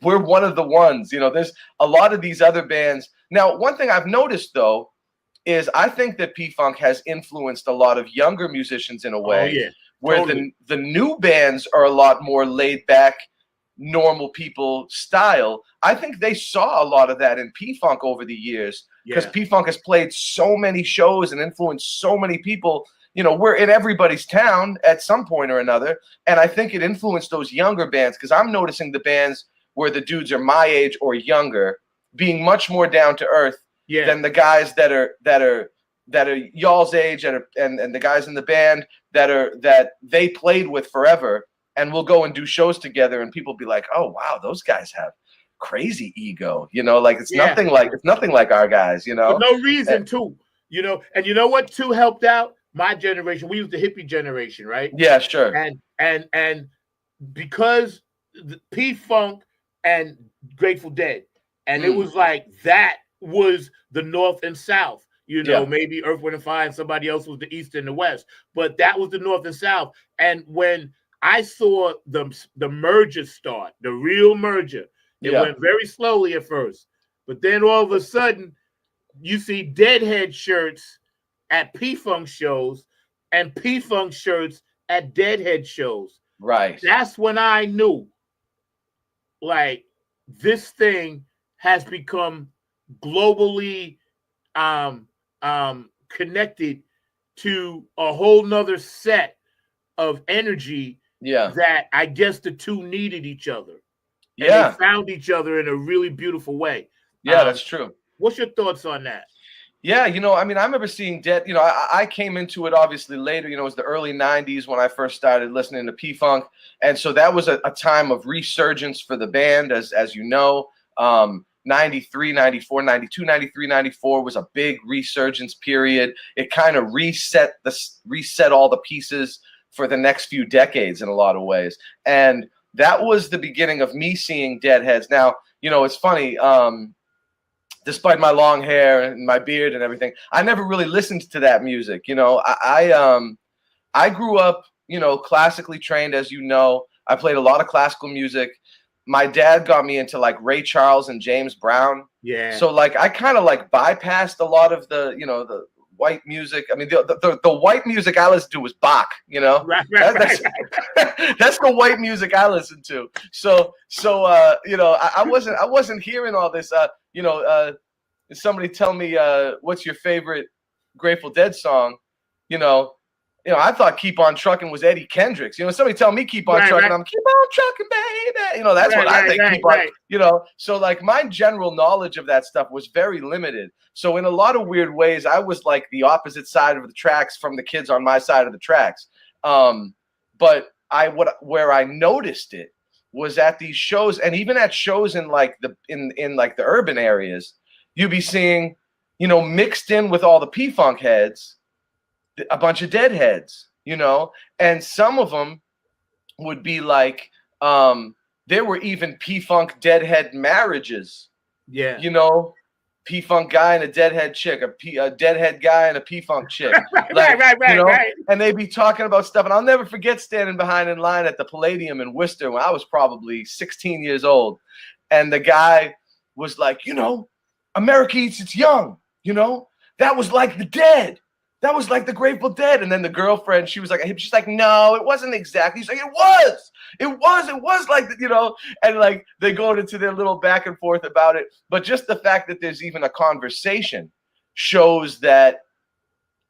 we're one of the ones. You know, there's a lot of these other bands. Now, one thing I've noticed, though, is I think that P-Funk has influenced a lot of younger musicians in a way where the new bands are a lot more laid back, normal people style. I think they saw a lot of that in P-Funk over the years, because P-Funk has played so many shows and influenced so many people. You know, we're in everybody's town at some point or another, and I think it influenced those younger bands, because I'm noticing the bands where the dudes are my age or younger being much more down to earth than the guys that are y'all's age and the guys in the band that they played with forever, and we'll go and do shows together, and people be like, "Oh wow, those guys have crazy ego," you know, like it's nothing like our guys, you know. For no reason too, you know. And you know what too helped out? My generation, we was the hippie generation, right? Yeah, sure. And because P-Funk and Grateful Dead, and it was like that was the North and South. You know, maybe Earth, Wind, and Fire, and somebody else was the East and the West, but that was the North and South. And when I saw the merger start, the real merger, It went very slowly at first, but then all of a sudden, you see Deadhead shirts at P-Funk shows and P-Funk shirts at Deadhead shows. Right. That's when I knew, like, this thing has become globally connected to a whole nother set of energy. That I guess the two needed each other. And they found each other in a really beautiful way. Yeah, that's true. What's your thoughts on that? Yeah, you know, I mean, I remember seeing Dead. You know, I came into it obviously later. You know, it was the early '90s when I first started listening to P-Funk, and so that was a time of resurgence for the band, as you know. 93, 94, 92, 93, 94 was a big resurgence period. It kind of reset all the pieces for the next few decades in a lot of ways. And that was the beginning of me seeing Deadheads. Now, you know, it's funny, despite my long hair and my beard and everything, I never really listened to that music. You know, I grew up, you know, classically trained, as you know. I played a lot of classical music. My dad got me into like Ray Charles and James Brown. Yeah. So like I kind of like bypassed a lot of the, you know, the white music. I mean, the white music I listened to was Bach, you know. Right. That's the white music I listened to. So you know, I wasn't hearing all this. You know, somebody tell me what's your favorite Grateful Dead song? You know, I thought "Keep on Trucking" was Eddie Kendricks. You know, somebody tell me "Keep on Trucking," I'm "Keep on trucking, baby." You know, that's what I think. Keep on, you know. So like my general knowledge of that stuff was very limited. So in a lot of weird ways, I was like the opposite side of the tracks from the kids on my side of the tracks. But where I noticed it was at these shows, and even at shows in like the urban areas, you'd be seeing, you know, mixed in with all the P-Funk heads, a bunch of Deadheads, you know, and some of them would be like, there were even P-Funk Deadhead marriages. Yeah. You know, P-Funk guy and a Deadhead chick, a Deadhead guy and a P-Funk chick. Like, you know, and they'd be talking about stuff. And I'll never forget standing behind in line at the Palladium in Worcester when I was probably 16 years old. And the guy was like, you know, America Eats Its Young, you know, that was like the Dead. That was like the Grateful Dead. And then the girlfriend, she's like, no, it wasn't exactly. He's like, it was like, you know, and like they go into their little back and forth about it. But just the fact that there's even a conversation shows that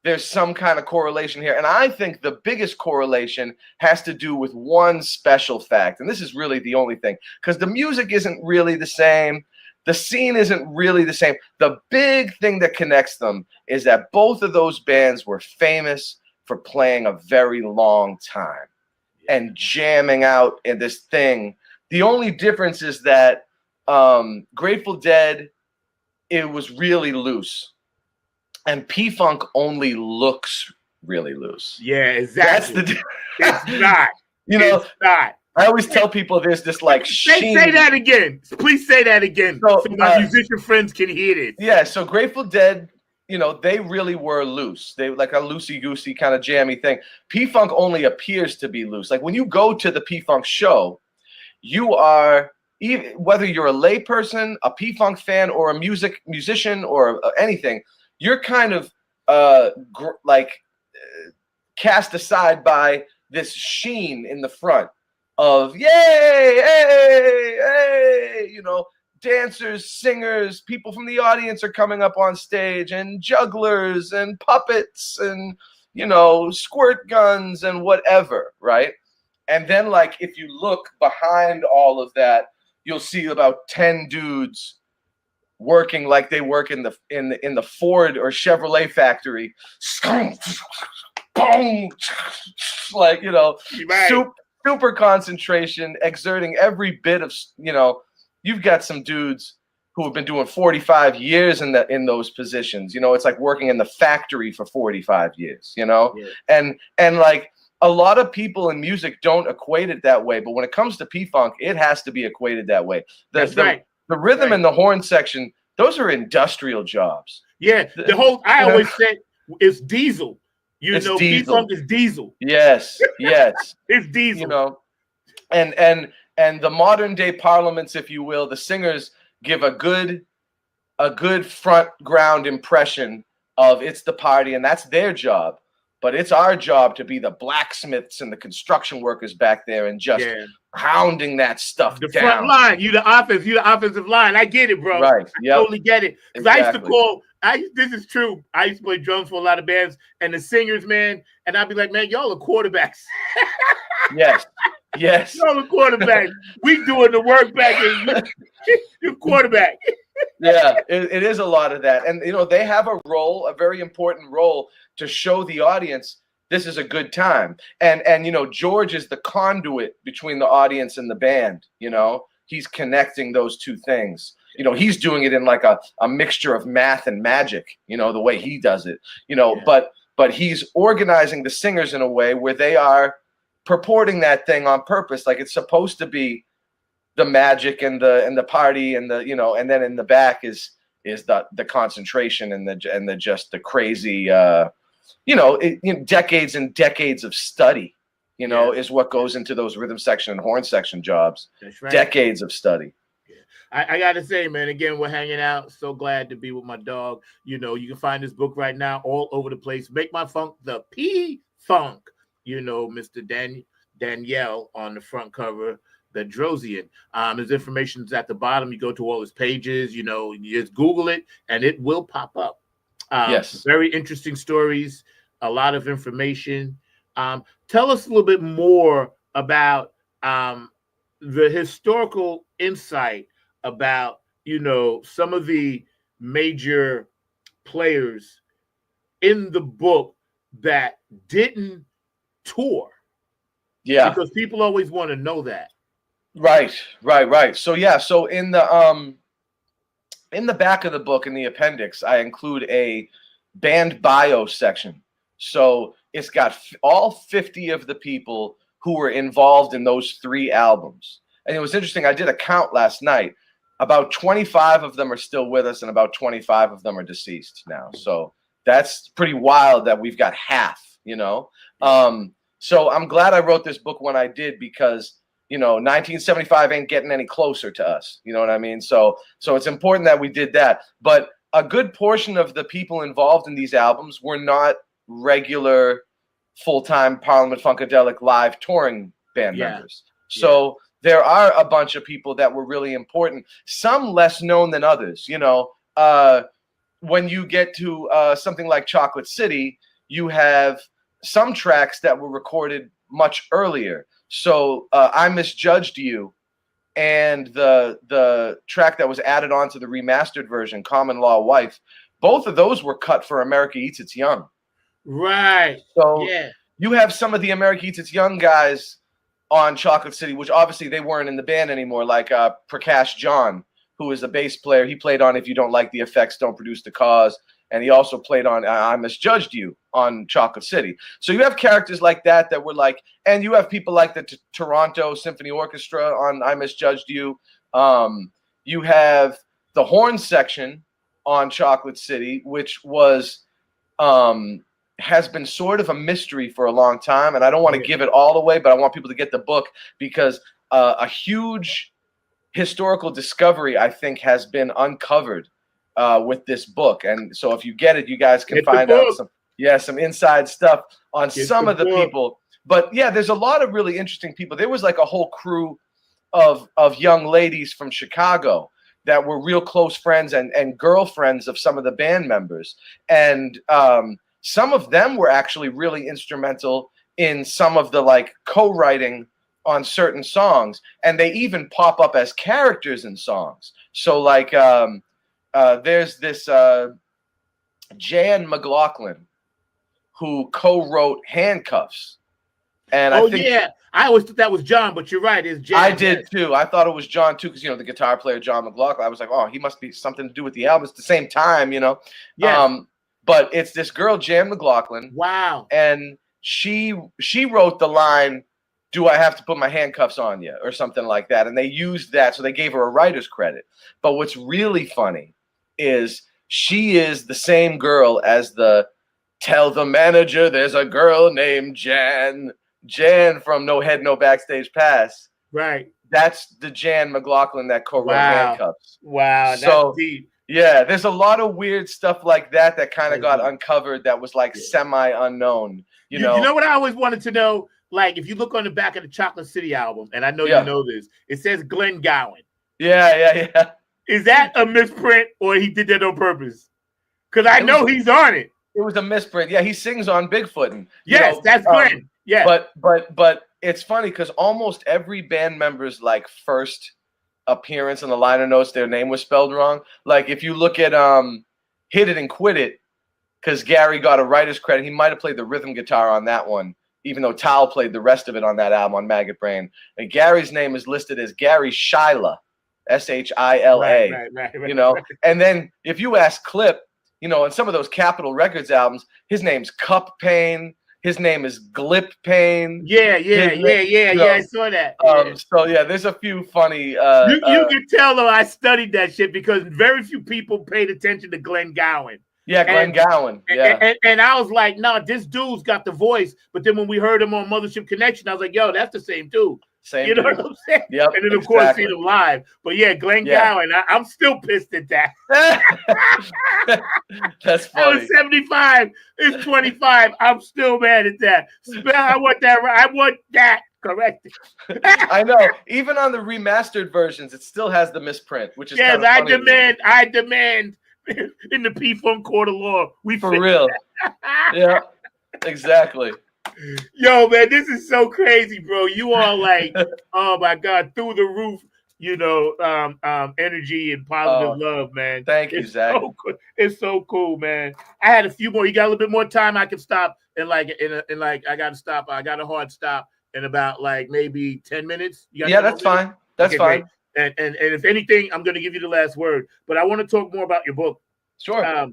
there's some kind of correlation here. And I think the biggest correlation has to do with one special fact. And this is really the only thing, because the music isn't really the same. The scene isn't really the same. The big thing that connects them is that both of those bands were famous for playing a very long time and jamming out in this thing. The only difference is that Grateful Dead, it was really loose. And P-Funk only looks really loose. Yeah, exactly. That's the it's not. You know, it's not. I always tell people there's this like sheen. Say that again. Please say that again so my musician friends can hear it. Yeah, so Grateful Dead, you know, they really were loose. They like a loosey-goosey kind of jammy thing. P-Funk only appears to be loose. Like when you go to the P-Funk show, you are, even whether you're a layperson, a P-Funk fan, or a musician or anything, you're kind of cast aside by this sheen in the front of yay, hey, hey, you know, dancers, singers, people from the audience are coming up on stage, and jugglers and puppets and, you know, squirt guns and whatever, right? And then like if you look behind all of that, you'll see about 10 dudes working like they work in the Ford or Chevrolet factory. Like, you know, super concentration, exerting every bit of, you know, you've got some dudes who have been doing 45 years in those positions. You know, it's like working in the factory for 45 years, you know? Yeah. And like a lot of people in music don't equate it that way, but when it comes to P-Funk, it has to be equated that way. That's right. The rhythm and the horn section, those are industrial jobs. Yeah, the whole, I always said it's diesel. You know, P-Funk is diesel. Yes, yes. It's diesel. You know, and And the modern day parliaments, if you will, the singers give a good front ground impression of it's the party, and that's their job. But it's our job to be the blacksmiths and the construction workers back there and just pounding that stuff the down. Front line. You the offensive line. I get it, bro. Right. I totally get it. Because I used to Exactly. call. This is true. I used to play drums for a lot of bands, and the singers, man, and I'd be like, man, y'all are quarterbacks. Yes. Yes. Y'all are quarterbacks. We doing the work back in you quarterback. Yeah, it is a lot of that. And, they have a role, a very important role to show the audience this is a good time. And George is the conduit between the audience and the band. He's connecting those two things. He's doing it in like a mixture of math and magic, the way he does it, but he's organizing the singers in a way where they are purporting that thing on purpose. Like it's supposed to be the magic and the party and and then in the back is the concentration and the just the crazy decades and decades of study is what goes into those rhythm section and horn section jobs. That's right. Decades of study. I gotta say, man, again, we're hanging out. So glad to be with my dog. You can find this book right now all over the place. Make My Funk, the P-Funk. Mr. Danielle on the front cover, BEDROSIAN. His information is at the bottom. You go to all his pages, you just Google it and it will pop up. Yes. Very interesting stories, a lot of information. Tell us a little bit more about the historical insight about, some of the major players in the book that didn't tour. Yeah. Because people always want to know that. Right. So so in the back of the book, in the appendix, I include a band bio section. So it's got all 50 of the people who were involved in those 3 albums. And it was interesting. I did a count last night. About 25 of them are still with us, and about 25 of them are deceased now. So that's pretty wild that we've got half, So I'm glad I wrote this book when I did, because 1975 ain't getting any closer to us. You know what I mean? So it's important that we did that. But a good portion of the people involved in these albums were not regular full-time Parliament Funkadelic live touring band members. So there are a bunch of people that were really important, some less known than others. When you get to something like Chocolate City, you have some tracks that were recorded much earlier. So I Misjudged You and the track that was added on to the remastered version, Common Law Wife, both of those were cut for America Eats Its Young. Right. So you have some of the America Eats Its Young guys on Chocolate City, which obviously they weren't in the band anymore, like Prakash John, who is a bass player. He played on If You Don't Like the Effects, Don't Produce the Cause. And he also played on I Misjudged You on Chocolate City. So you have characters like that were like, and you have people like the Toronto Symphony Orchestra on I Misjudged You. You have the horn section on Chocolate City, which was has been sort of a mystery for a long time. And I don't want to give it all away, but I want people to get the book, because a huge historical discovery, I think, has been uncovered with this book. And so if you get it, you guys can find out some inside stuff on some of the people. But yeah, there's a lot of really interesting people. There was like a whole crew of young ladies from Chicago that were real close friends and girlfriends of some of the band members. And some of them were actually really instrumental in some of the like co-writing on certain songs. And they even pop up as characters in songs. So like there's this Jan McLaughlin who co-wrote Handcuffs. And I think I always thought that was John, but you're right. It's Jan. I did too. I thought it was John too, because the guitar player John McLaughlin. I was like, oh, he must be something to do with the album. It's the same time, Yeah. But it's this girl, Jan McLaughlin. Wow. And she wrote the line, "Do I have to put my handcuffs on you?" or something like that. And they used that, so they gave her a writer's credit. But what's really funny is she is the same girl as the "Tell the manager there's a girl named Jan." Jan from No Head, No Backstage Pass. Right. that's the Jan McLaughlin that co-wrote Handcuffs. Wow, that's so deep. yeah, there's a lot of weird stuff like that kind of got uncovered that was like semi-unknown. You know what I always wanted to know? Like, if you look on the back of the Chocolate City album, and I know you know this, it says Glenn Gowan. Yeah. Is that a misprint or he did that on purpose? Because I know he's on it. It was a misprint. Yeah, he sings on Bigfootin'. Yes, that's Glenn. Yeah. But it's funny because almost every band member's like first appearance in the liner notes, their name was spelled wrong. Like if you look at Hit It and Quit It, because Gary got a writer's credit, he might have played the rhythm guitar on that one, even though Tal played the rest of it on that album on Maggot Brain. And Gary's name is listed as Gary Shyla, Shila. Right. You know, and then if you ask Clip, you know, on some of those Capitol Records albums, his name's Cup Pain. His name is Glip Pain. Yeah. I saw that. So yeah, there's a few funny. You can tell though I studied that shit because very few people paid attention to Glenn Gowan. Yeah, Glenn Gowan. Yeah, and I was like, no, this dude's got the voice. But then when we heard him on Mothership Connection, I was like, yo, that's the same dude. Same. You know what I'm saying? Yep. And then of course see him live. But yeah, Glenn Gowan. I'm still pissed at that. That's funny. I was 75. It's 25. I'm still mad at that. I want that corrected. I know. Even on the remastered versions, it still has the misprint, which is I demand in the P-Funk court of law. For real. Yeah. Exactly. Yo, man, this is so crazy, bro. You are like, oh my God, through the roof, you know, energy and positive love, man. Thank you, Zach. It's so cool, man. I had a few more. You got a little bit more time. I can stop and I got to stop. I got a hard stop in about like maybe 10 minutes. That's fine. That's fine. And if anything, I'm going to give you the last word. But I want to talk more about your book. Sure.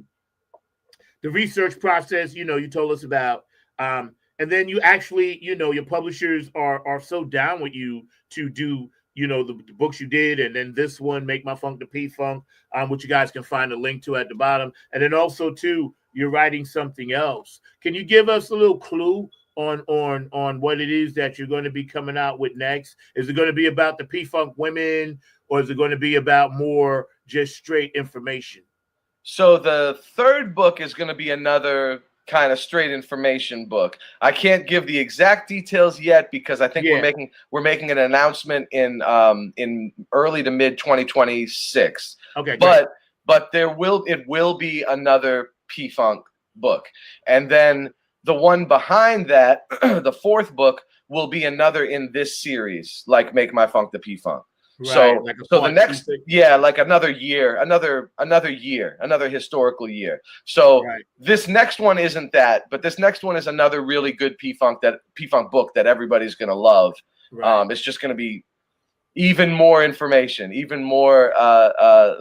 The research process, you know, you told us about. And then you actually, you know, your publishers are so down with you to do, you know, the books you did. And then this one, Make My Funk the P-Funk, which you guys can find a link to at the bottom. And then also, too, you're writing something else. Can you give us a little clue on what it is that you're going to be coming out with next? Is it going to be about the P-Funk women, or is it going to be about more just straight information? So the third book is going to be another kind of straight information book. I can't give the exact details yet because I think we're making an announcement in early to mid 2026. Okay, but it will be another P-Funk book, and then the one behind that, the fourth book, will be another in this series, like Make My Funk the P-Funk. Right, so the next, like another year, another historical year. So this next one isn't that, but this next one is another really good P-Funk book that everybody's gonna love. Right. It's just gonna be even more information, even more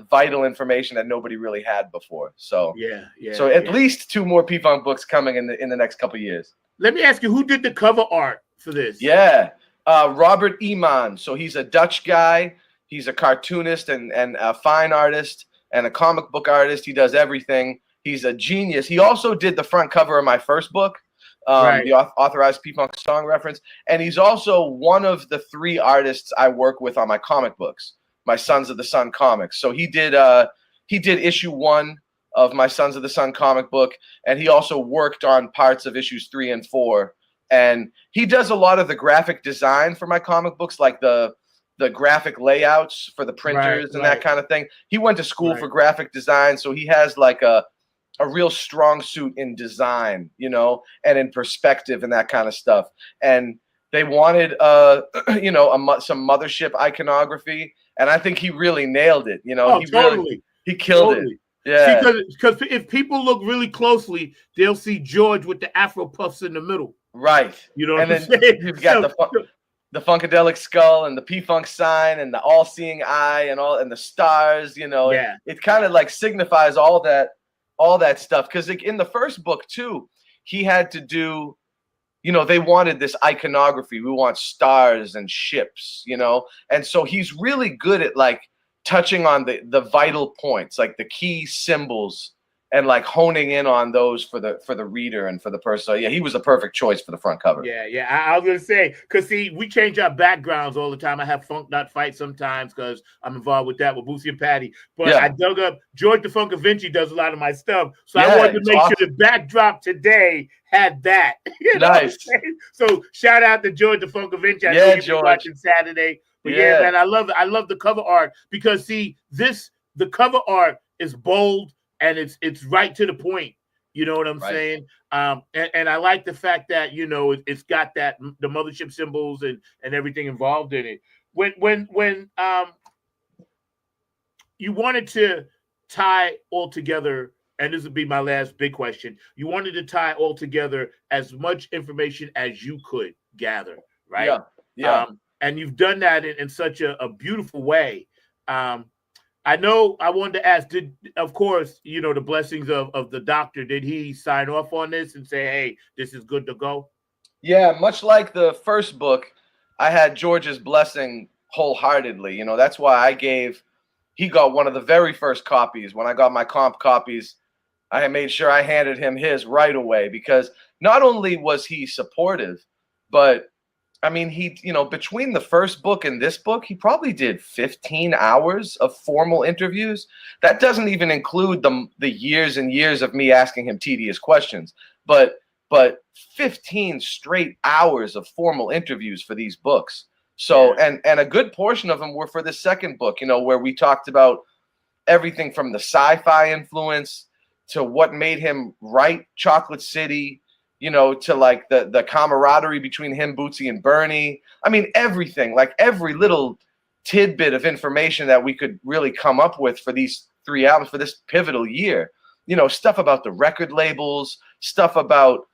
vital information that nobody really had before. So So at least 2 more P-Funk books coming in the next couple of years. Let me ask you, who did the cover art for this? Yeah. Robert Iman. So he's a Dutch guy. He's a cartoonist and a fine artist and a comic book artist. He does everything. He's a genius. He also did the front cover of my first book, the authorized P-Funk song reference. And he's also one of the 3 artists I work with on my comic books, my Sons of the Sun comics. So he did issue 1 of my Sons of the Sun comic book, and he also worked on parts of issues 3 and 4. And he does a lot of the graphic design for my comic books, like the graphic layouts for the printers and that kind of thing. He went to school for graphic design, so he has like a real strong suit in design, you know, and in perspective and that kind of stuff. And they wanted, you know, some mothership iconography, and I think he really nailed it. You know, he killed it. Yeah, because if people look really closely, they'll see George with the Afro puffs in the middle. Right. You know what I'm saying? You've got the Funkadelic skull and the P-Funk sign and the all-seeing eye and the stars, you know. Yeah. It kind of like signifies all that stuff. Because in the first book, too, he had to do, you know, they wanted this iconography. We want stars and ships, you know. And so he's really good at like touching on the vital points, like the key symbols and like honing in on those for the reader and for the person. So yeah, he was a perfect choice for the front cover. Yeah. I was gonna say, cause see, we change our backgrounds all the time. I have Funk Not Fight sometimes because I'm involved with that with Boosie and Patty. But I dug up George the Funk Vinci does a lot of my stuff, so I wanted to make sure the backdrop today had that. You know what I'm saying? So shout out to George the Funk Vinci. I know you're watching Saturday. But yeah, man, I love it. I love the cover art because see, the cover art is bold and it's right to the point. You know what I'm saying? And I like the fact that, you know, it's got that the mothership symbols and everything involved in it. When you wanted to tie all together, and this would be my last big question, you wanted to tie all together as much information as you could gather, right? Yeah. And you've done that in such a beautiful way. I know I wanted to ask, of course, you know, the blessings of the doctor, did he sign off on this and say, hey, this is good to go? Yeah, much like the first book, I had George's blessing wholeheartedly. You know, that's why he got one of the very first copies. When I got my comp copies, I made sure I handed him his right away, because not only was he supportive, but I mean, between the first book and this book, he probably did 15 hours of formal interviews. That doesn't even include the years and years of me asking him tedious questions, but 15 straight hours of formal interviews for these books. So, and a good portion of them were for the second book, you know, where we talked about everything from the sci-fi influence to what made him write Chocolate City, you know, to like the camaraderie between him, Bootsy, and Bernie. I mean, everything, like every little tidbit of information that we could really come up with for these 3 albums for this pivotal year. You know, stuff about the record labels, stuff about,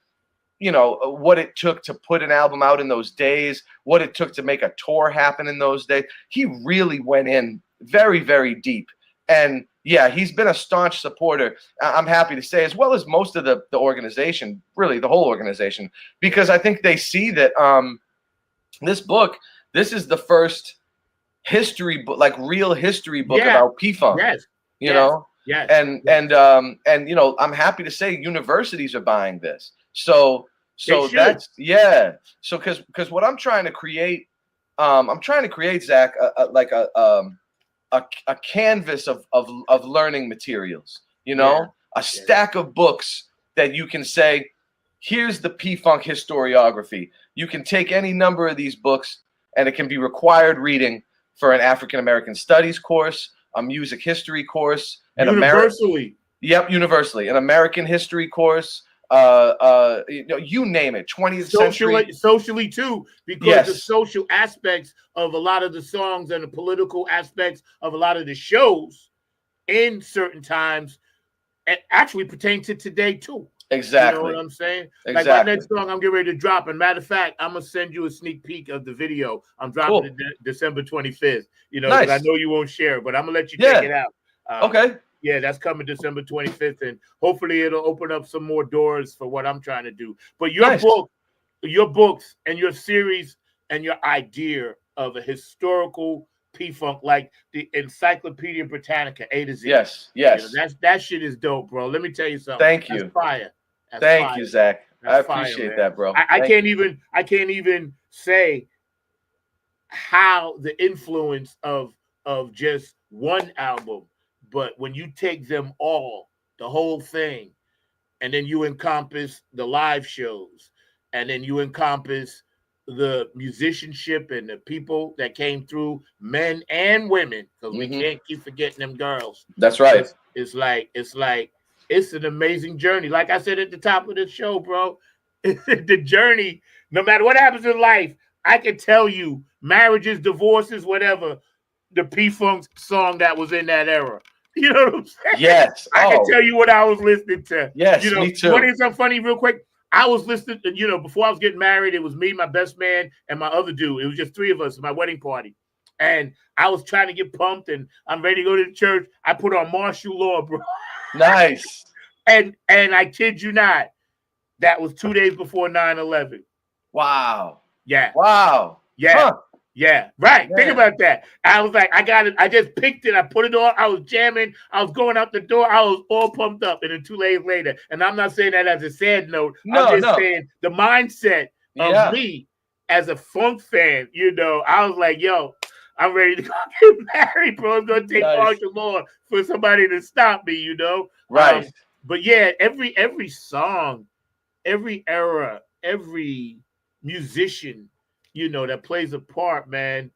you know, what it took to put an album out in those days, what it took to make a tour happen in those days. He really went in very, very deep. And yeah, he's been a staunch supporter, I'm happy to say, as well as most of the organization, really the whole organization, because I think they see that this is the first history book, like real history book about P-Funk. You know? And you know, I'm happy to say universities are buying this. So that's So because what I'm trying to create, Zach, a canvas of learning materials, you know, a stack of books that you can say, here's the P-Funk historiography. You can take any number of these books and it can be required reading for an African-American studies course, a music history course, universally, an American history course, you know, you name it, 20th century. Socially too, because the social aspects of a lot of the songs and the political aspects of a lot of the shows in certain times actually pertain to today too. Exactly. You know what I'm saying? Exactly. Like my next song I'm getting ready to drop. And matter of fact, I'm gonna send you a sneak peek of the video. I'm dropping it December 25th. You know, but I know you won't share, but I'm gonna let you check it out. Okay. Yeah, that's coming December 25th, and hopefully it'll open up some more doors for what I'm trying to do. But your books and your series and your idea of a historical P-Funk, like the Encyclopedia Britannica, A to Z. Yes. You know, that shit is dope, bro. Let me tell you something. Thank you. That's fire. Thank you, Zach. I appreciate that, bro. I can't even say how the influence of just one album. But when you take them all, the whole thing, and then you encompass the live shows, and then you encompass the musicianship and the people that came through, men and women, because we can't keep forgetting them girls. That's right. It's an amazing journey. Like I said at the top of the show, bro, the journey, no matter what happens in life, I can tell you, marriages, divorces, whatever, the P-Funk song that was in that era. You know what I'm saying? Yes. I can tell you what I was listening to. Yes, you know, me too. What is something funny real quick? I was listening to, you know, before I was getting married, it was me, my best man, and my other dude. It was just 3 of us at my wedding party. And I was trying to get pumped, and I'm ready to go to the church. I put on Martial Law, bro. Nice. and I kid you not, that was 2 days before 9/11. Wow. Yeah. Wow. Yeah. Huh. Yeah, right. Yeah. Think about that. I was like, I got it. I just picked it. I put it on. I was jamming. I was going out the door. I was all pumped up. And then 2 days later, and I'm not saying that as a sad note. I'm No, just no. saying the mindset of Yeah. me as a funk fan. I was like, yo, I'm ready to go get married, bro. It's gonna take Nice. martial law for somebody to stop me. Right. But yeah, every song, every era, every musician, that plays a part, man.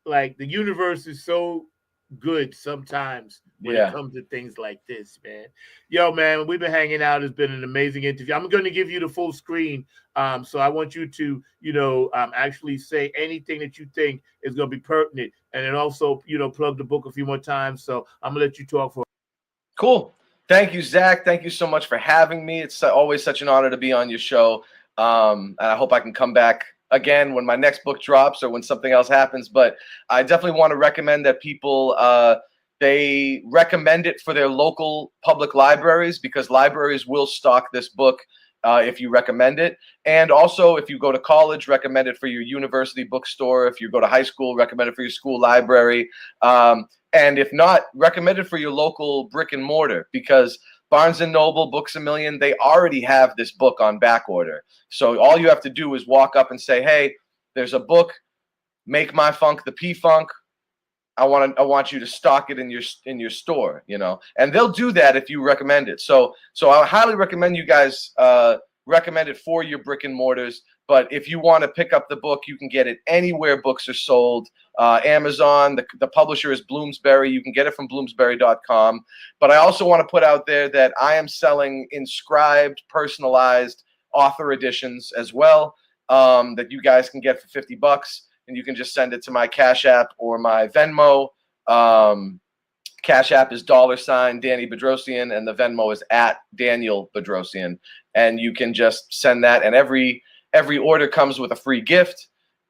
Like the universe is so good sometimes when it comes to things like this, man. Yo, man, we've been hanging out. It's been an amazing interview. I'm going to give you the full screen. So I want you to, actually say anything that you think is going to be pertinent. And then also, plug the book a few more times. So I'm going to let you talk for. Cool. Thank you, Zach. Thank you so much for having me. It's always such an honor to be on your show. And I hope I can come back again when my next book drops or when something else happens. But I definitely want to recommend that people they recommend it for their local public libraries, because libraries will stock this book if you recommend it. And also, if you go to college, recommend it for your university bookstore. If you go to high school, recommend it for your school library. And if not, recommend it for your local brick and mortar, because Barnes & Noble, Books A Million, they already have this book on back order. So all you have to do is walk up and say, hey, there's a book, Make My Funk the P-Funk. I want you to stock it in your store, and they'll do that if you recommend it. So I highly recommend you guys recommend it for your brick and mortars. But if you want to pick up the book, you can get it anywhere books are sold. Amazon, the publisher is Bloomsbury. You can get it from bloomsbury.com. But I also want to put out there that I am selling inscribed, personalized author editions as well, that you guys can get for $50. And you can just send it to my Cash App or my Venmo. Cash App is $Danny Bedrosian, and the Venmo is @Daniel Bedrosian. And you can just send that, and every order comes with a free gift,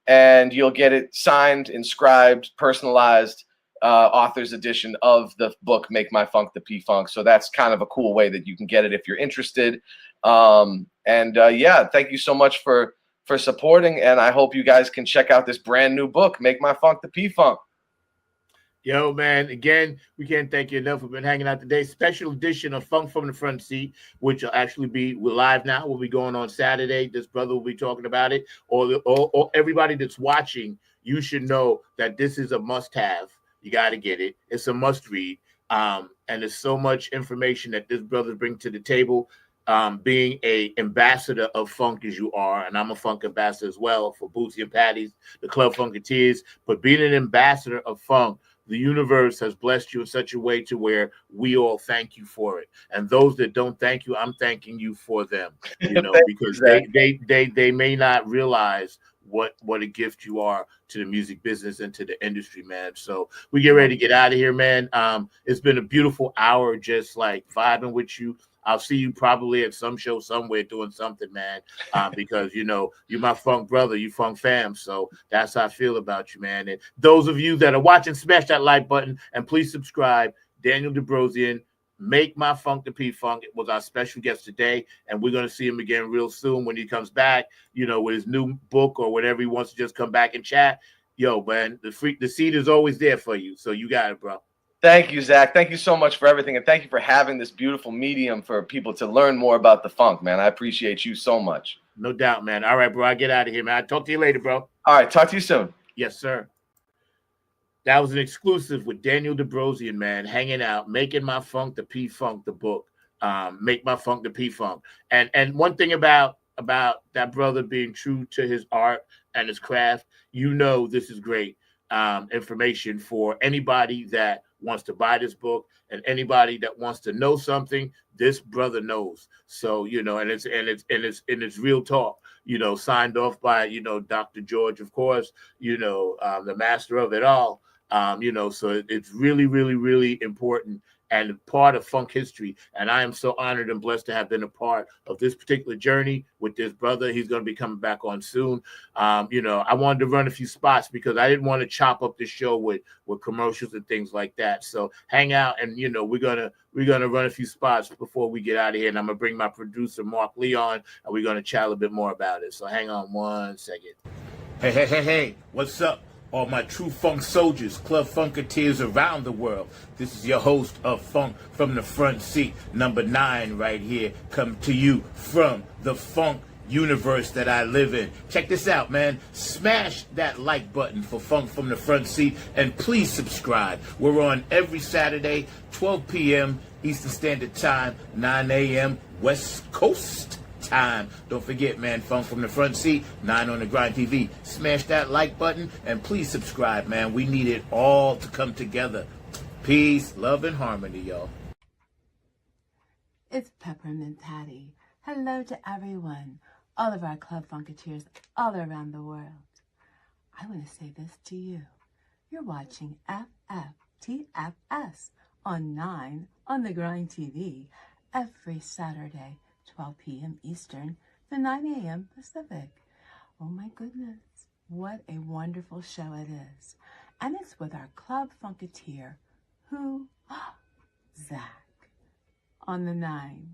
and you'll get it signed, inscribed, personalized author's edition of the book Make My Funk the P-Funk. So that's kind of a cool way that you can get it if you're interested. Thank you so much for supporting, and I hope you guys can check out this brand new book, Make My Funk the P-Funk. Yo, man, again, we can't thank you enough. We've been hanging out today. Special edition of Funk from the Front Seat, which will actually be live now. We'll be going on Saturday. This brother will be talking about it. Or everybody that's watching, you should know that this is a must-have. You got to get it. It's a must-read. And there's so much information that this brother brings to the table. Being a ambassador of funk as you are, and I'm a funk ambassador as well for Bootsy and Patty's, the Club Funketeers. But being an ambassador of funk, the universe has blessed you in such a way to where we all thank you for it. And those that don't thank you, I'm thanking you for them, because they may not realize what a gift you are to the music business and to the industry, man. So we get ready to get out of here, man. It's been a beautiful hour just like vibing with you. I'll see you probably at some show somewhere doing something, man, because, you're my funk brother, you funk fam. So that's how I feel about you, man. And those of you that are watching, smash that like button and please subscribe. Daniel DeBrosian, Make My Funk the P-Funk. It was our special guest today, and we're going to see him again real soon when he comes back, with his new book or whenever he wants to just come back and chat. Yo, man, the seat is always there for you. So you got it, bro. Thank you, Zach. Thank you so much for everything. And thank you for having this beautiful medium for people to learn more about the funk, man. I appreciate you so much. No doubt, man. All right, bro. I get out of here, man. I'll talk to you later, bro. All right. Talk to you soon. Yes, sir. That was an exclusive with Daniel DeBrosian, man, hanging out, making my funk the P-Funk, the book. Make My Funk the P-Funk. And one thing about that brother being true to his art and his craft, this is great information for anybody that wants to buy this book and anybody that wants to know something. This brother knows. So, and it's real talk, signed off by, Dr. George, of course, the master of it all. So it's really, really, really important and part of funk history. And I am so honored and blessed to have been a part of this particular journey with this brother. He's going to be coming back on soon. I wanted to run a few spots because I didn't want to chop up the show with commercials and things like that. So hang out, and we're gonna run a few spots before we get out of here. And I'm gonna bring my producer Mark Lee on, and we're gonna chat a little bit more about it. So hang on one second. Hey, what's up? all my true funk soldiers, club funketeers around the world. This is your host of Funk from the Front Seat, number 9 right here, come to you from the funk universe that I live in. Check this out, man. Smash that like button for Funk from the Front Seat, and please subscribe. We're on every Saturday, 12 p.m. Eastern Standard Time, 9 a.m. West Coast time. Don't forget, man, Funk from the Front Seat, 9 on the Grind TV. Smash that like button and please subscribe, man. We need it all to come together. Peace, love, and harmony, y'all. It's Peppermint Patty. Hello to everyone, all of our club funketeers all around the world. I want to say this to you. You're watching FFTFS on 9 on the Grind TV every Saturday, 12 p.m. Eastern to 9 a.m. Pacific. Oh my goodness, what a wonderful show it is. And it's with our club funketeer, who? Zach, on the 9.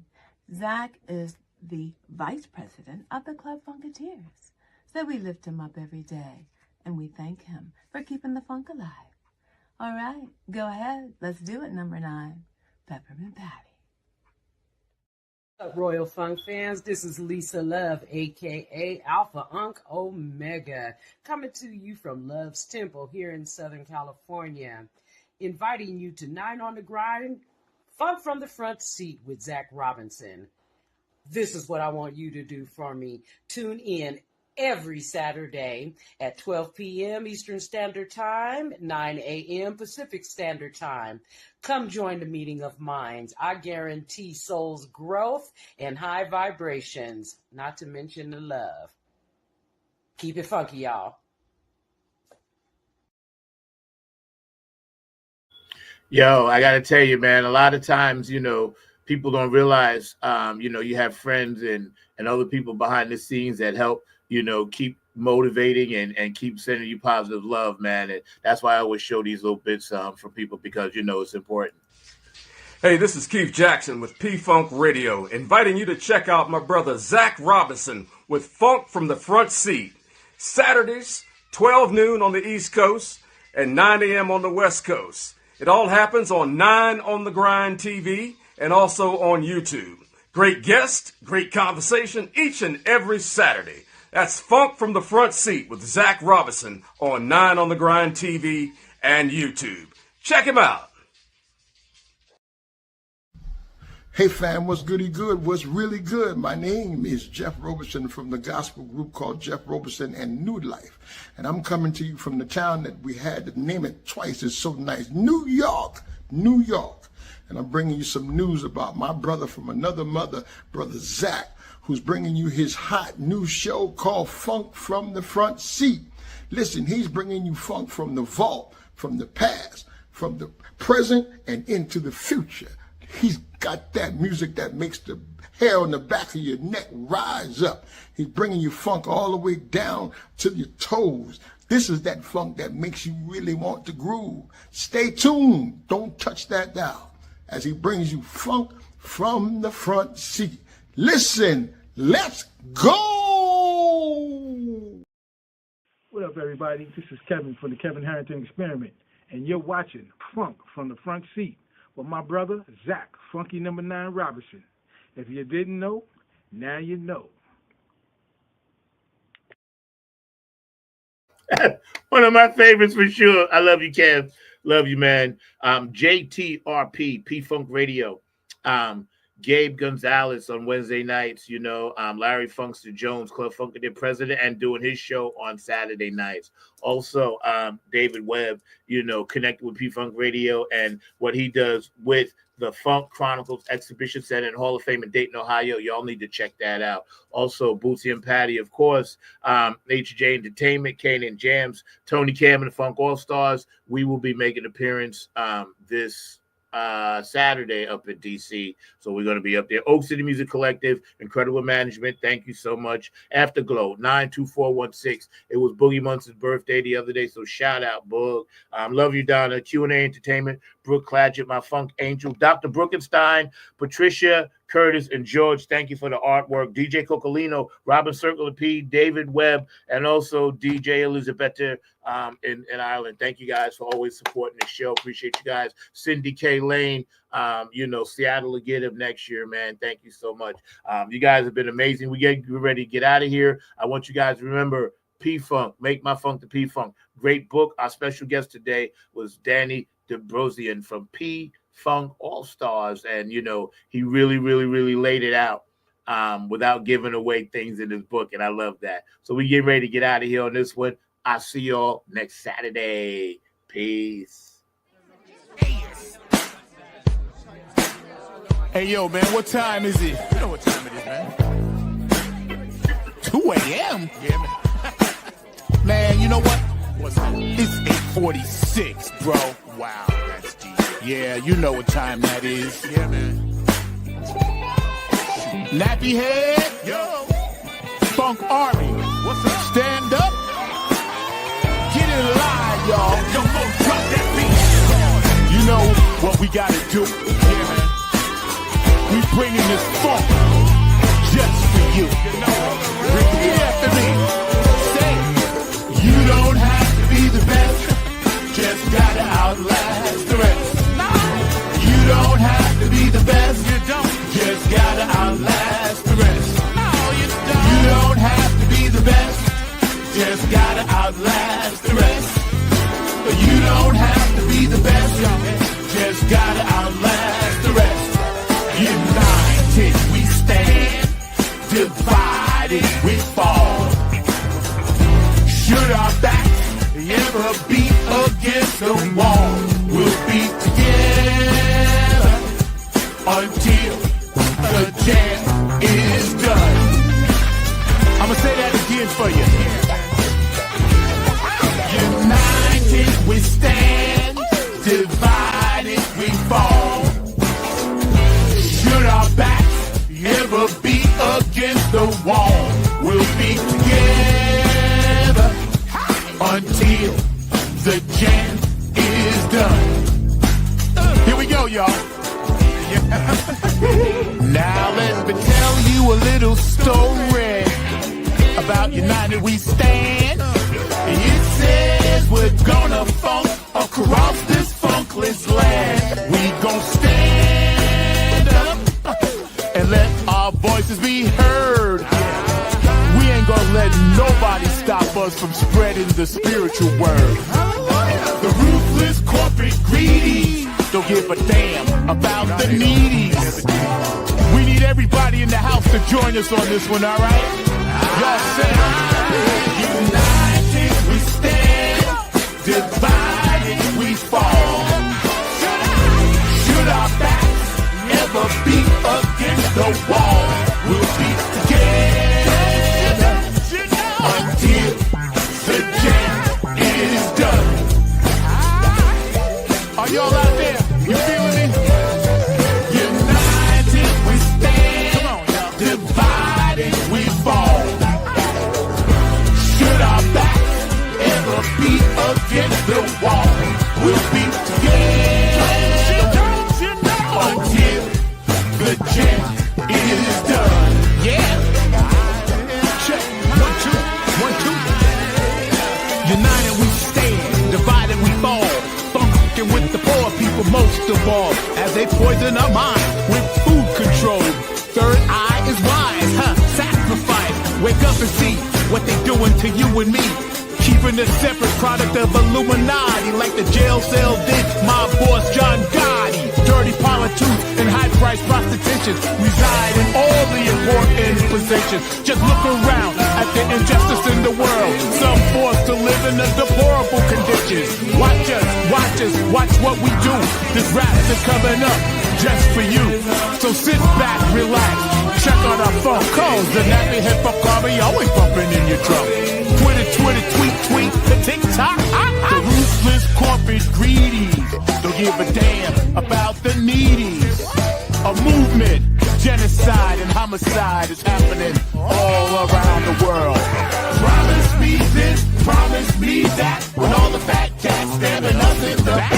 Zach is the vice president of the Club Funketeers. So we lift him up every day, and we thank him for keeping the funk alive. All right, go ahead. Let's do it, number 9, Peppermint Patty. What's up, Royal Funk fans? This is Lisa Love, a.k.a. Alpha Unk Omega, coming to you from Love's Temple here in Southern California, inviting you to 9 on the Grind, Funk from the Front Seat with Zach Robinson. This is what I want you to do for me. Tune in every Saturday at 12 p.m. Eastern Standard Time, 9 a.m. Pacific Standard Time. Come join the meeting of minds. I guarantee soul's growth and high vibrations, not to mention the love. Keep it funky, y'all. Yo, I got to tell you, man, a lot of times, people don't realize, you have friends and other people behind the scenes that help, keep motivating and keep sending you positive love, man. And that's why I always show these little bits from people because, it's important. Hey, this is Keith Jackson with P-Funk Radio, inviting you to check out my brother Zach Robinson with Funk from the Front Seat. Saturdays, 12 noon on the East Coast and 9 a.m. on the West Coast. It all happens on 9 on the Grind TV and also on YouTube. Great guest, great conversation each and every Saturday. That's Funk from the Front Seat with Zach Robinson on 9 on the Grind TV and YouTube. Check him out. Hey fam, what's goody good? What's really good? My name is Jeff Roberson from the gospel group called Jeff Roberson and New Life. And I'm coming to you from the town that we had to name it twice. It's so nice. New York, New York. And I'm bringing you some news about my brother from another mother, brother Zach, who's bringing you his hot new show called Funk from the Front Seat. Listen, he's bringing you funk from the vault, from the past, from the present, and into the future. He's got that music that makes the hair on the back of your neck rise up. He's bringing you funk all the way down to your toes. This is that funk that makes you really want to groove. Stay tuned. Don't touch that dial as he brings you funk from the front seat. Listen, let's go. What up, everybody? This is Kevin from the Kevin Harrington Experiment, and you're watching Funk from the Front Seat with my brother, Zach, Funky number 9 Robinson. If you didn't know, now you know. One of my favorites for sure. I love you, Kev. Love you, man. JTRP, P-Funk Radio. Gabe Gonzalez on Wednesday nights, Larry Funkster Jones, Club Funketeer president, and doing his show on Saturday nights. Also, David Webb, connected with P-Funk Radio and what he does with the Funk Chronicles Exhibition Center and Hall of Fame in Dayton, Ohio. Y'all need to check that out. Also, Bootsy and Patty, of course, HJ Entertainment, Kane Jams, Tony Cam and the Funk All-Stars. We will be making an appearance this Saturday up at DC. So we're going to be up there. Oak City Music Collective, Incredible Management. Thank you so much. Afterglow 92416. It was Boogie Munson's birthday the other day. So shout out, Boog. Love you, Donna. Q&A Entertainment, Brooke Cladgett, my funk angel, Dr. Brookenstein, Patricia, Curtis, and George. Thank you for the artwork. DJ Cocolino, Robin Circle P, David Webb, and also DJ Elizabeth in Ireland. Thank you guys for always supporting the show. Appreciate you guys. Cindy K. Lane, Seattle will get him next year, man. Thank you so much. You guys have been amazing. We're ready to get out of here. I want you guys to remember P-Funk, Make My Funk the P-Funk. Great book. Our special guest today was Danny BEDROSIAN from P-Funk All-Stars. And, he really, really, really laid it out without giving away things in his book. And I love that. So we get ready to get out of here on this one. I'll see y'all next Saturday. Peace. Hey, yo, man, what time is it? You know what time it is, man. 2 a.m.? Yeah, man. Man, you know what? What's that? It's 8:46, bro. Wow, that's deep. Yeah, you know what time that is. Yeah, man. Nappy head. Yo. Funk Army. What's up? Stand up. Get in line, y'all. Yo, drop that beat. You know what we gotta do. Yeah, man. We bringing this funk just for you. Repeat after me. Say, you don't have to be the best, just gotta outlast the rest. You don't have to be the best, you don't, just gotta outlast the rest. You don't have to be the best, just gotta outlast the rest. You don't have to be the best, just gotta outlast the rest. United we stand, divided we fall. Should our backs ever be against the wall, we'll be together until the jam is done. I'ma say that again for you. United we stand, divided we fall. Should our backs ever be against the wall, we'll be together until the jam is done. Here we go, y'all. Now let me tell you a little story about United We Stand. It says we're gonna funk across this funkless land. We gon' stand up and let our voices be heard. We ain't gonna let nobody stop us from spreading the spiritual word. The ruthless corporate greedy don't give a damn about the needies. We need everybody in the house to join us on this one, alright? Y'all say, united we stand, divided we fall. Should our backs ever be against the wall, we'll be together until the jam is done. Are y'all out there? You feeling me? United we stand, come on, y'all. Divided we fall. Should our backs ever be against the wall, we'll be together until the jam is done. Yeah. Check. 1, 2, 1, 2. United we stand, divided we fall. Funkin' with the poor people most of all, as they poison our mind with food control. Third eye is wise, sacrifice. Wake up and see what they doing to you and me. Keeping a separate product of Illuminati, like the jail cell did my boss John Gotti. Dirty politics and high-priced prostitution reside in all the important positions. Just look around at the injustice in the world. Some forced to live in a deplorable conditions. Watch us, watch what we do. This raps are coming up just for you. So sit back, relax, check out our phone calls. The nappy hip hop army always bumping in your drum. Twitter, tweet, the TikTok. The ruthless corporate greedies don't give a damn about the needies. A movement, genocide and homicide is happening all around the world. Promise me this, promise me that, when all the fat cats stabbing us in the back.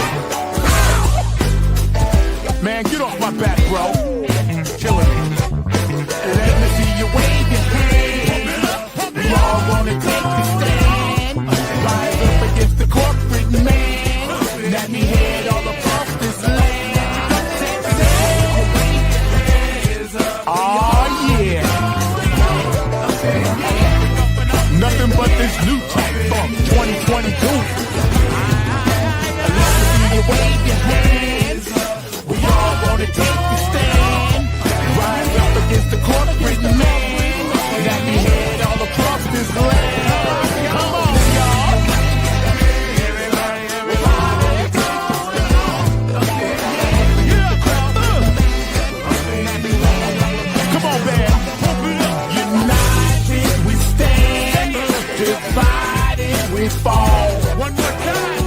fall. One more time.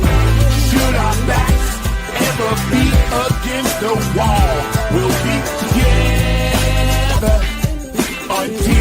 Should our backs ever be against the wall, we'll be together until